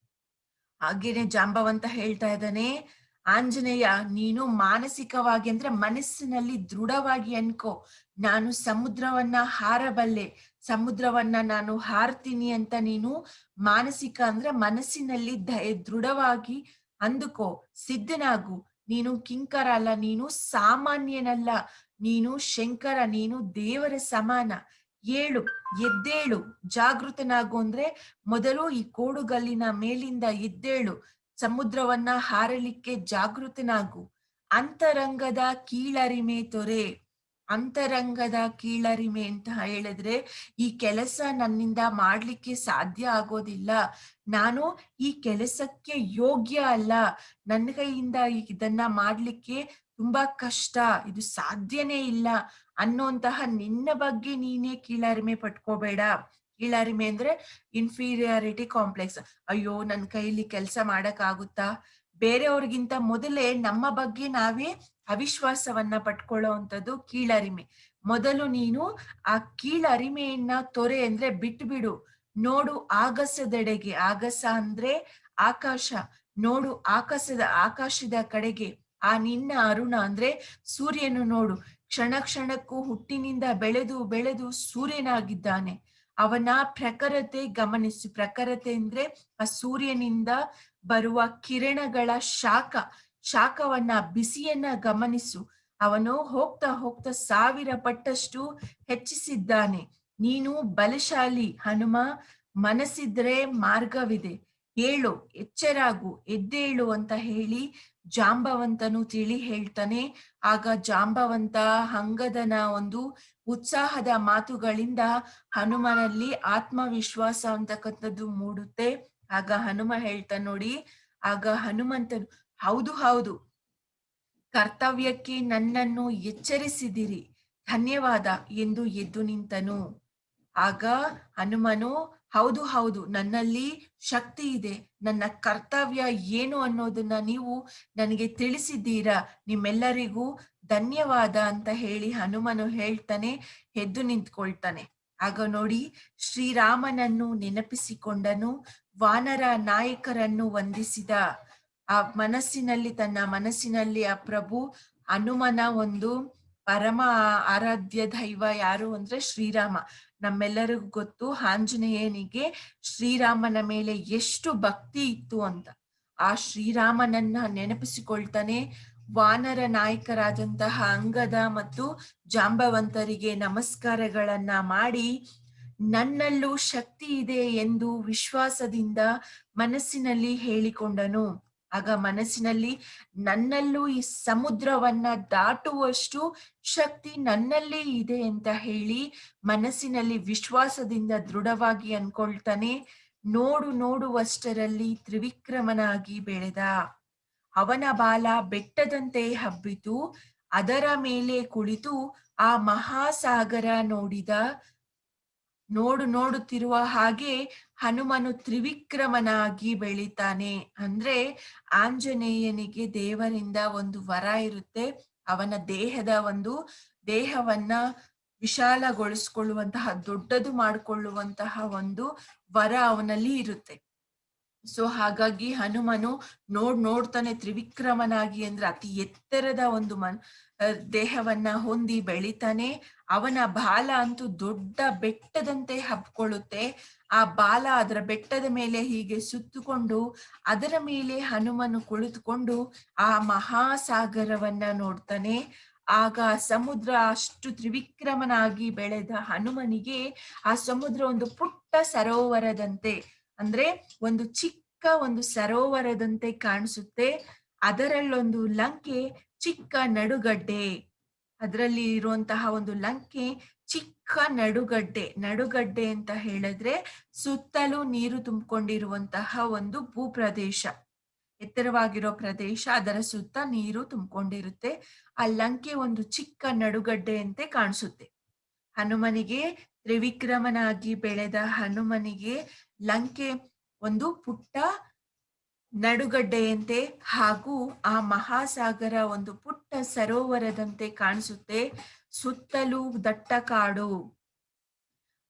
ಹಾಗೇನೆ ಜಾಂಬವಂತ ಹೇಳ್ತಾ ಇದ್ದಾನೆ, ಆಂಜನೇಯ, ನೀನು ಮಾನಸಿಕವಾಗಿ ಅಂದ್ರೆ ಮನಸ್ಸಿನಲ್ಲಿ ದೃಢವಾಗಿ ಅನ್ಕೋ, ನಾನು ಸಮುದ್ರವನ್ನ ಹಾರಬಲ್ಲೆ, ಸಮುದ್ರವನ್ನ ನಾನು ಹಾರ್ತೀನಿ ಅಂತ ನೀನು ಮಾನಸಿಕ ಅಂದ್ರೆ ಮನಸ್ಸಿನಲ್ಲಿ ದೃಢವಾಗಿ ಅಂದುಕೋ, ಸಿದ್ಧನಾಗು. ನೀನು ಕಿಂಕರ ಅಲ್ಲ, ನೀನು ಸಾಮಾನ್ಯನಲ್ಲ, ನೀನು ಶಂಕರ, ನೀನು ದೇವರ ಸಮಾನ. ಏಳು, ಎದ್ದೇಳು, ಜಾಗೃತನಾಗು ಅಂದ್ರೆ ಮೊದಲು ಈ ಕೋಡುಗಲ್ಲಿನ ಮೇಲಿಂದ ಎದ್ದೇಳು, ಸಮುದ್ರವನ್ನ ಹಾರಲಿಕ್ಕೆ ಜಾಗೃತನಾಗು. ಅಂತರಂಗದ ಕೀಳರಿಮೆ ತೊರೆ, ಅಂತರಂಗದ ಕೀಳರಿಮೆ ಅಂತ ಹೇಳಿದ್ರೆ, ಈ ಕೆಲಸ ನನ್ನಿಂದ ಮಾಡ್ಲಿಕ್ಕೆ ಸಾಧ್ಯ ಆಗೋದಿಲ್ಲ. ನಾನು ಈ ಕೆಲಸಕ್ಕೆ ಯೋಗ್ಯ ಅಲ್ಲ. ನನ್ನ ಕೈಯಿಂದ ಇದನ್ನ ಮಾಡ್ಲಿಕ್ಕೆ ತುಂಬಾ ಕಷ್ಟ. ಇದು ಸಾಧ್ಯನೇ ಇಲ್ಲ ಅನ್ನೋಂತಹ ನಿನ್ನ ಬಗ್ಗೆ ನೀನೇ ಕೀಳರಿಮೆ ಪಟ್ಕೋಬೇಡ. ಕೀಳರಿಮೆ ಅಂದ್ರೆ ಇನ್ಫೀರಿಯಾರಿಟಿ ಕಾಂಪ್ಲೆಕ್ಸ್. ಅಯ್ಯೋ! ನನ್ ಕೈಲಿ ಕೆಲ್ಸ ಮಾಡಕ್ಕಾಗುತ್ತಾ? ಬೇರೆಯವ್ರಿಗಿಂತ ಮೊದಲೇ ನಮ್ಮ ಬಗ್ಗೆ ನಾವೇ ಅವಿಶ್ವಾಸವನ್ನ ಪಟ್ಕೊಳ್ಳೋವಂಥದ್ದು ಕೀಳರಿಮೆ. ಮೊದಲು ನೀನು ಆ ಕೀಳರಿಮೆಯನ್ನ ತೊರೆ ಅಂದ್ರೆ ಬಿಟ್ಬಿಡು. ನೋಡು ಆಗಸದೆಡೆಗೆ. ಆಗಸ ಅಂದ್ರೆ ಆಕಾಶ. ನೋಡು ಆಕಾಶದ ಕಡೆಗೆ. ಆ ನಿನ್ನ ಅರುಣ ಅಂದ್ರೆ ಸೂರ್ಯನು ನೋಡು. ಕ್ಷಣ ಕ್ಷಣಕ್ಕೂ ಹುಟ್ಟಿನಿಂದ ಬೆಳೆದು ಬೆಳೆದು ಸೂರ್ಯನಾಗಿದ್ದಾನೆ. ಅವನ ಪ್ರಖರತೆ ಗಮನಿಸು. ಪ್ರಖರತೆ ಅಂದ್ರೆ ಆ ಸೂರ್ಯನಿಂದ ಬರುವ ಕಿರಣಗಳ ಶಾಖವನ್ನ ಬಿಸಿಯನ್ನ ಗಮನಿಸು. ಅವನು ಹೋಗ್ತಾ ಹೋಗ್ತಾ 1000 ಪಟ್ಟಷ್ಟು ಹೆಚ್ಚಿಸಿದ್ದಾನೆ. ನೀನು ಬಲಶಾಲಿ ಹನುಮ. ಮನಸ್ಸಿದ್ರೆ ಮಾರ್ಗವಿದೆ. ಏಳು, ಎಚ್ಚರಾಗು, ಎದ್ದೇಳು ಅಂತ ಹೇಳಿ ಜಾಂಬವಂತನು ತಿಳಿ ಹೇಳ್ತಾನೆ. ಆಗ ಜಾಂಬವಂತ ಅಂಗದನ ಒಂದು ಉತ್ಸಾಹದ ಮಾತುಗಳಿಂದ ಹನುಮನಲ್ಲಿ ಆತ್ಮವಿಶ್ವಾಸ ಅಂತಕ್ಕಂಥದ್ದು ಮೂಡುತ್ತೆ. ಆಗ ಹನುಮ ಹೇಳ್ತಾನೆ ನೋಡಿ. ಆಗ ಹನುಮಂತನು, ಹೌದು ಹೌದು, ಕರ್ತವ್ಯಕ್ಕೆ ನನ್ನನ್ನು ಎಚ್ಚರಿಸಿದಿರಿ, ಧನ್ಯವಾದ ಎಂದು ಎದ್ದು ನಿಂತನು. ಆಗ ಹನುಮನು, ಹೌದು ಹೌದು, ನನ್ನಲ್ಲಿ ಶಕ್ತಿ ಇದೆ, ನನ್ನ ಕರ್ತವ್ಯ ಏನು ಅನ್ನೋದನ್ನ ನೀವು ನನಗೆ ತಿಳಿಸಿದ್ದೀರಾ, ನಿಮ್ಮೆಲ್ಲರಿಗೂ ಧನ್ಯವಾದ ಅಂತ ಹೇಳಿ ಹನುಮನು ಹೇಳ್ತಾನೆ. ಎದ್ದು ನಿಂತ್ಕೊಳ್ತಾನೆ. ಆಗ ನೋಡಿ, ಶ್ರೀರಾಮನನ್ನು ನೆನಪಿಸಿಕೊಂಡನು. ವಾನರ ನಾಯಕರನ್ನು ವಂದಿಸಿದ. ತನ್ನ ಮನಸ್ಸಿನಲ್ಲಿ ಆ ಪ್ರಭು ಹನುಮನ ಒಂದು ಪರಮ ಆರಾಧ್ಯ ದೈವ ಯಾರು ಅಂದ್ರೆ ಶ್ರೀರಾಮ. ನಮ್ಮೆಲ್ಲರಿಗೂ ಗೊತ್ತು ಆಂಜನೇಯನಿಗೆ ಶ್ರೀರಾಮನ ಮೇಲೆ ಎಷ್ಟು ಭಕ್ತಿ ಇತ್ತು ಅಂತ. ಆ ಶ್ರೀರಾಮನನ್ನ ನೆನಪಿಸಿಕೊಳ್ತಾನೆ. ವಾನರ ನಾಯಕರಾದಂತಹ ಅಂಗದ ಮತ್ತು ಜಾಂಬವಂತರಿಗೆ ನಮಸ್ಕಾರಗಳನ್ನ ಮಾಡಿ, ನನ್ನಲ್ಲೂ ಶಕ್ತಿ ಇದೆ ಎಂದು ವಿಶ್ವಾಸದಿಂದ ಮನಸ್ಸಿನಲ್ಲಿ ಹೇಳಿಕೊಂಡನು. ಆಗ ಮನಸ್ಸಿನಲ್ಲಿ, ನನ್ನಲ್ಲೂ ಈ ಸಮುದ್ರವನ್ನ ದಾಟುವಷ್ಟು ಶಕ್ತಿ ನನ್ನಲ್ಲಿ ಇದೆ ಅಂತ ಹೇಳಿ ಮನಸ್ಸಿನಲ್ಲಿ ವಿಶ್ವಾಸದಿಂದ ದೃಢವಾಗಿ ಅನ್ಕೊಳ್ತಾನೆ. ನೋಡುವಷ್ಟರಲ್ಲಿ ತ್ರಿವಿಕ್ರಮನಾಗಿ ಬೆಳೆದ. ಅವನ ಬಾಲ ಬೆಟ್ಟದಂತೆ ಹಬ್ಬಿತು. ಅದರ ಮೇಲೆ ಕುಳಿತು ಆ ಮಹಾಸಾಗರ ನೋಡಿದ. ನೋಡುತ್ತಿರುವ ಹಾಗೆ ಹನುಮನು ತ್ರಿವಿಕ್ರಮನಾಗಿ ಬೆಳಿತಾನೆ. ಅಂದ್ರೆ ಆಂಜನೇಯನಿಗೆ ದೇವರಿಂದ ಒಂದು ವರ ಇರುತ್ತೆ. ಅವನ ದೇಹವನ್ನ ವಿಶಾಲಗೊಳಿಸ್ಕೊಳ್ಳುವಂತಹ, ದೊಡ್ಡದು ಮಾಡಿಕೊಳ್ಳುವಂತಹ ಒಂದು ವರ ಅವನಲ್ಲಿ ಇರುತ್ತೆ. ಸೊ ಹಾಗಾಗಿ ಹನುಮನು ನೋಡ್ತಾನೆ ತ್ರಿವಿಕ್ರಮನಾಗಿ, ಅಂದ್ರೆ ಅತಿ ಎತ್ತರದ ಒಂದು ದೇಹವನ್ನ ಹೊಂದಿ ಬೆಳಿತಾನೆ. ಅವನ ಬಾಲ ಅಂತೂ ದೊಡ್ಡ ಬೆಟ್ಟದಂತೆ ಹಬ್ಕೊಳ್ಳುತ್ತೆ. ಆ ಬಾಲ ಅದರ ಬೆಟ್ಟದ ಮೇಲೆ ಹೀಗೆ ಸುತ್ತುಕೊಂಡು, ಅದರ ಮೇಲೆ ಹನುಮನು ಕುಳಿತುಕೊಂಡು ಆ ಮಹಾಸಾಗರವನ್ನ ನೋಡ್ತಾನೆ. ಆಗ ಸಮುದ್ರ, ಅಷ್ಟು ತ್ರಿವಿಕ್ರಮನಾಗಿ ಬೆಳೆದ ಹನುಮನಿಗೆ ಆ ಸಮುದ್ರ ಒಂದು ಪುಟ್ಟ ಸರೋವರದಂತೆ, ಅಂದ್ರೆ ಒಂದು ಚಿಕ್ಕ ಸರೋವರದಂತೆ ಕಾಣಿಸುತ್ತೆ. ಅದರಲ್ಲೊಂದು ಲಂಕೆ ಚಿಕ್ಕ ನಡುಗಡ್ಡೆ. ಅದರಲ್ಲಿ ಇರುವಂತಹ ಒಂದು ಲಂಕೆ ಚಿಕ್ಕ ನಡುಗಡ್ಡೆ ಅಂತ ಹೇಳಿದ್ರೆ ಸುತ್ತಲೂ ನೀರು ತುಂಬಿಕೊಂಡಿರುವಂತಹ ಒಂದು ಭೂಪ್ರದೇಶ, ಎತ್ತರವಾಗಿರೋ ಪ್ರದೇಶ, ಅದರ ಸುತ್ತ ನೀರು ತುಂಬಿಕೊಂಡಿರುತ್ತೆ. ಆ ಲಂಕೆ ಒಂದು ಚಿಕ್ಕ ನಡುಗಡ್ಡೆಯಂತೆ ಕಾಣಿಸುತ್ತೆ. ಹನುಮನಿಗೆ, ತ್ರಿವಿಕ್ರಮನಾಗಿ ಬೆಳೆದ ಹನುಮನಿಗೆ ಲಂಕೆ ಒಂದು ಪುಟ್ಟ ನಡುಗಡ್ಡೆಯಂತೆ ಹಾಗೂ ಆ ಮಹಾಸಾಗರ ಒಂದು ಪುಟ್ಟ ಸರೋವರದಂತೆ ಕಾಣಿಸುತ್ತೆ. ಸುತ್ತಲೂ ದಟ್ಟ ಕಾಡು.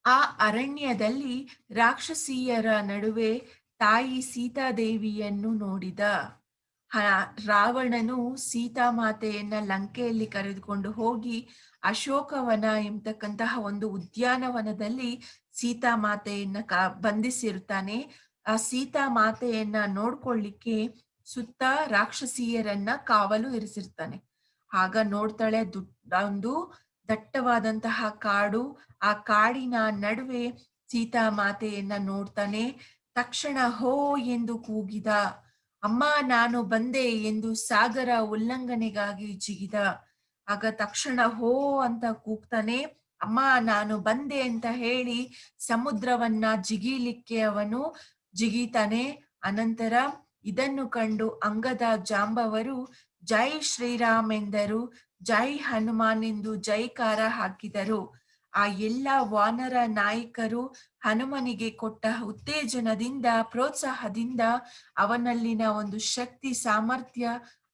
ಆ ಅರಣ್ಯದಲ್ಲಿ ರಾಕ್ಷಸಿಯರ ನಡುವೆ ತಾಯಿ ಸೀತಾದೇವಿಯನ್ನು ನೋಡಿದ. ರಾವಣನು ಸೀತಾಮಾತೆಯನ್ನ ಲಂಕೆಯಲ್ಲಿ ಕರೆದುಕೊಂಡು ಹೋಗಿ ಅಶೋಕವನ ಎಂಬತಕ್ಕಂತಹ ಒಂದು ಉದ್ಯಾನವನದಲ್ಲಿ ಸೀತಾಮಾತೆಯನ್ನ ಬಂಧಿಸಿರ್ತಾನೆ. ಆ ಸೀತಾಮಾತೆಯನ್ನ ನೋಡ್ಕೊಳ್ಳಿಕ್ಕೆ ಸುತ್ತ ರಾಕ್ಷಸಿಯರನ್ನ ಕಾವಲು ಇರಿಸಿರ್ತಾನೆ. ಆಗ ನೋಡ್ತಾಳೆ, ಒಂದು ದಟ್ಟವಾದಂತಹ ಕಾಡು. ಆ ಕಾಡಿನ ನಡುವೆ ಸೀತಾಮಾತೆಯನ್ನ ನೋಡ್ತಾನೆ. ತಕ್ಷಣ ಹೋ ಎಂದು ಕೂಗಿದ. ಅಮ್ಮ, ನಾನು ಬಂದೆ ಎಂದು ಸಾಗರ ಉಲ್ಲಂಘನೆಗಾಗಿ ಜಿಗಿದ. ಆಗ ತಕ್ಷಣ ಹೋ ಅಂತ ಕೂಗ್ತಾನೆ. ಅಮ್ಮ ನಾನು ಬಂದೆ ಅಂತ ಹೇಳಿ ಸಮುದ್ರವನ್ನ ಜಿಗೀಲಿಕ್ಕೆ ಅವನು ಜಿಗಿತಾನೆ. ಅನಂತರ ಇದನ್ನು ಕಂಡು ಅಂಗದ ಜಾಂಬವರು ಜೈ ಶ್ರೀರಾಮ್ ಎಂದರು. ಜೈ ಹನುಮಾನ್ ಎಂದು ಜೈಕಾರ ಹಾಕಿದರು. ಆ ಎಲ್ಲ ವಾನರ ನಾಯಕರು ಹನುಮನಿಗೆ ಕೊಟ್ಟ ಉತ್ತೇಜನದಿಂದ, ಪ್ರೋತ್ಸಾಹದಿಂದ ಅವನಲ್ಲಿನ ಒಂದು ಶಕ್ತಿ, ಸಾಮರ್ಥ್ಯ,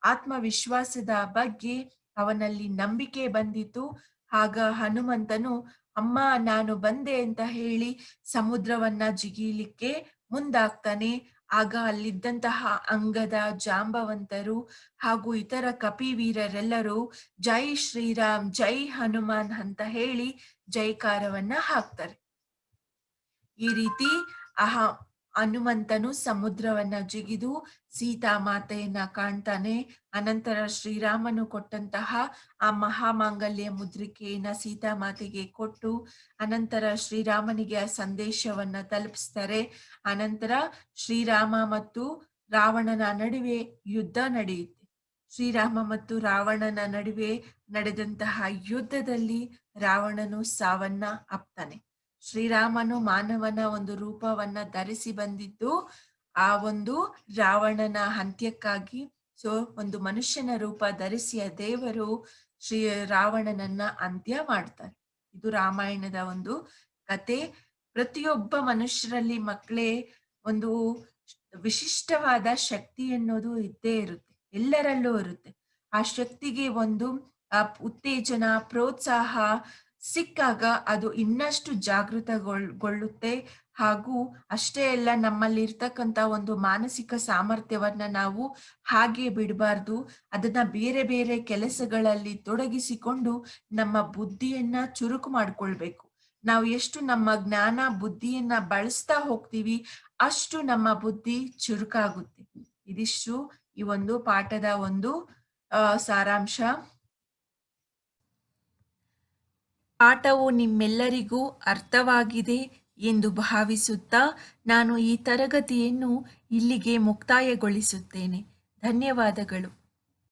ಆತ್ಮವಿಶ್ವಾಸದ ಬಗ್ಗೆ ಅವನಲ್ಲಿ ನಂಬಿಕೆ ಬಂದಿತು. ಆಗ ಹನುಮಂತನು ಅಮ್ಮ ನಾನು ಬಂದೆ ಅಂತ ಹೇಳಿ ಸಮುದ್ರವನ್ನ ಜಿಗೀಲಿಕ್ಕೆ ಮುಂದಾಗ್ತಾನೆ. ಆಗ ಅಲ್ಲಿದ್ದಂತಹ ಅಂಗದ ಜಾಂಬವಂತರು ಹಾಗೂ ಇತರ ಕಪಿವೀರರೆಲ್ಲರೂ ಜೈ ಶ್ರೀರಾಮ್ ಜೈ ಹನುಮಾನ್ ಅಂತ ಹೇಳಿ ಜೈಕಾರವನ್ನ ಹಾಕ್ತಾರೆ. ಈ ರೀತಿ ಅಹ ಹನುಮಂತನು ಸಮುದ್ರವನ್ನ ಜಿಗಿದು ಸೀತಾಮಾತೆಯನ್ನ ಕಾಣ್ತಾನೆ. ಅನಂತರ ಶ್ರೀರಾಮನು ಕೊಟ್ಟಂತಹ ಆ ಮಹಾಮಾಂಗಲ್ಯ ಮುದ್ರಿಕೆಯನ್ನ ಸೀತಾಮಾತೆಗೆ ಕೊಟ್ಟು ಅನಂತರ ಶ್ರೀರಾಮನಿಗೆ ಆ ಸಂದೇಶವನ್ನ ತಲುಪಿಸ್ತಾರೆ. ಅನಂತರ ಶ್ರೀರಾಮ ಮತ್ತು ರಾವಣನ ನಡುವೆ ಯುದ್ಧ ನಡೆಯುತ್ತೆ. ಶ್ರೀರಾಮ ಮತ್ತು ರಾವಣನ ನಡುವೆ ನಡೆದಂತಹ ಯುದ್ಧದಲ್ಲಿ ರಾವಣನು ಸಾವನ್ನ ಅಪ್ತಾನೆ. ಶ್ರೀರಾಮನು ಮಾನವನ ಒಂದು ರೂಪವನ್ನ ಧರಿಸಿ ಬಂದಿದ್ದು ಆ ಒಂದು ರಾವಣನ ಅಂತ್ಯಕ್ಕಾಗಿ. ಒಂದು ಮನುಷ್ಯನ ರೂಪ ಧರಿಸಿ ಆ ದೇವರು ಶ್ರೀ ರಾವಣನನ್ನ ಅಂತ್ಯ ಮಾಡ್ತಾರೆ. ಇದು ರಾಮಾಯಣದ ಒಂದು ಕತೆ. ಪ್ರತಿಯೊಬ್ಬ ಮನುಷ್ಯರಲ್ಲಿ ಮಕ್ಕಳೇ ಒಂದು ವಿಶಿಷ್ಟವಾದ ಶಕ್ತಿ ಅನ್ನೋದು ಇದ್ದೇ ಇರುತ್ತೆ, ಎಲ್ಲರಲ್ಲೂ ಇರುತ್ತೆ. ಆ ಶಕ್ತಿಗೆ ಒಂದು ಉತ್ತೇಜನ, ಪ್ರೋತ್ಸಾಹ ಸಿಕ್ಕಾಗ ಅದು ಇನ್ನಷ್ಟು ಜಾಗೃತಗೊಳ್ಳುತ್ತೆ. ಹಾಗೂ ಅಷ್ಟೇ ಅಲ್ಲ, ನಮ್ಮಲ್ಲಿ ಇರ್ತಕ್ಕಂಥ ಒಂದು ಮಾನಸಿಕ ಸಾಮರ್ಥ್ಯವನ್ನ ನಾವು ಹಾಗೆ ಬಿಡಬಾರ್ದು. ಅದನ್ನ ಬೇರೆ ಬೇರೆ ಕೆಲಸಗಳಲ್ಲಿ ತೊಡಗಿಸಿಕೊಂಡು ನಮ್ಮ ಬುದ್ಧಿಯನ್ನ ಚುರುಕು ಮಾಡ್ಕೊಳ್ಬೇಕು. ನಾವು ಎಷ್ಟು ನಮ್ಮ ಜ್ಞಾನ ಬುದ್ಧಿಯನ್ನ ಬಳಸ್ತಾ ಹೋಗ್ತೀವಿ ಅಷ್ಟು ನಮ್ಮ ಬುದ್ಧಿ ಚುರುಕಾಗುತ್ತೆ. ಇದಿಷ್ಟು ಈ ಒಂದು ಪಾಠದ ಒಂದು ಸಾರಾಂಶ. ಪಾಠವು ನಿಮ್ಮೆಲ್ಲರಿಗೂ ಅರ್ಥವಾಗಿದೆ ಎಂದು ಭಾವಿಸುತ್ತಾ ನಾನು ಈ ತರಗತಿಯನ್ನು ಇಲ್ಲಿಗೆ ಮುಕ್ತಾಯಗೊಳಿಸುತ್ತೇನೆ. ಧನ್ಯವಾದಗಳು.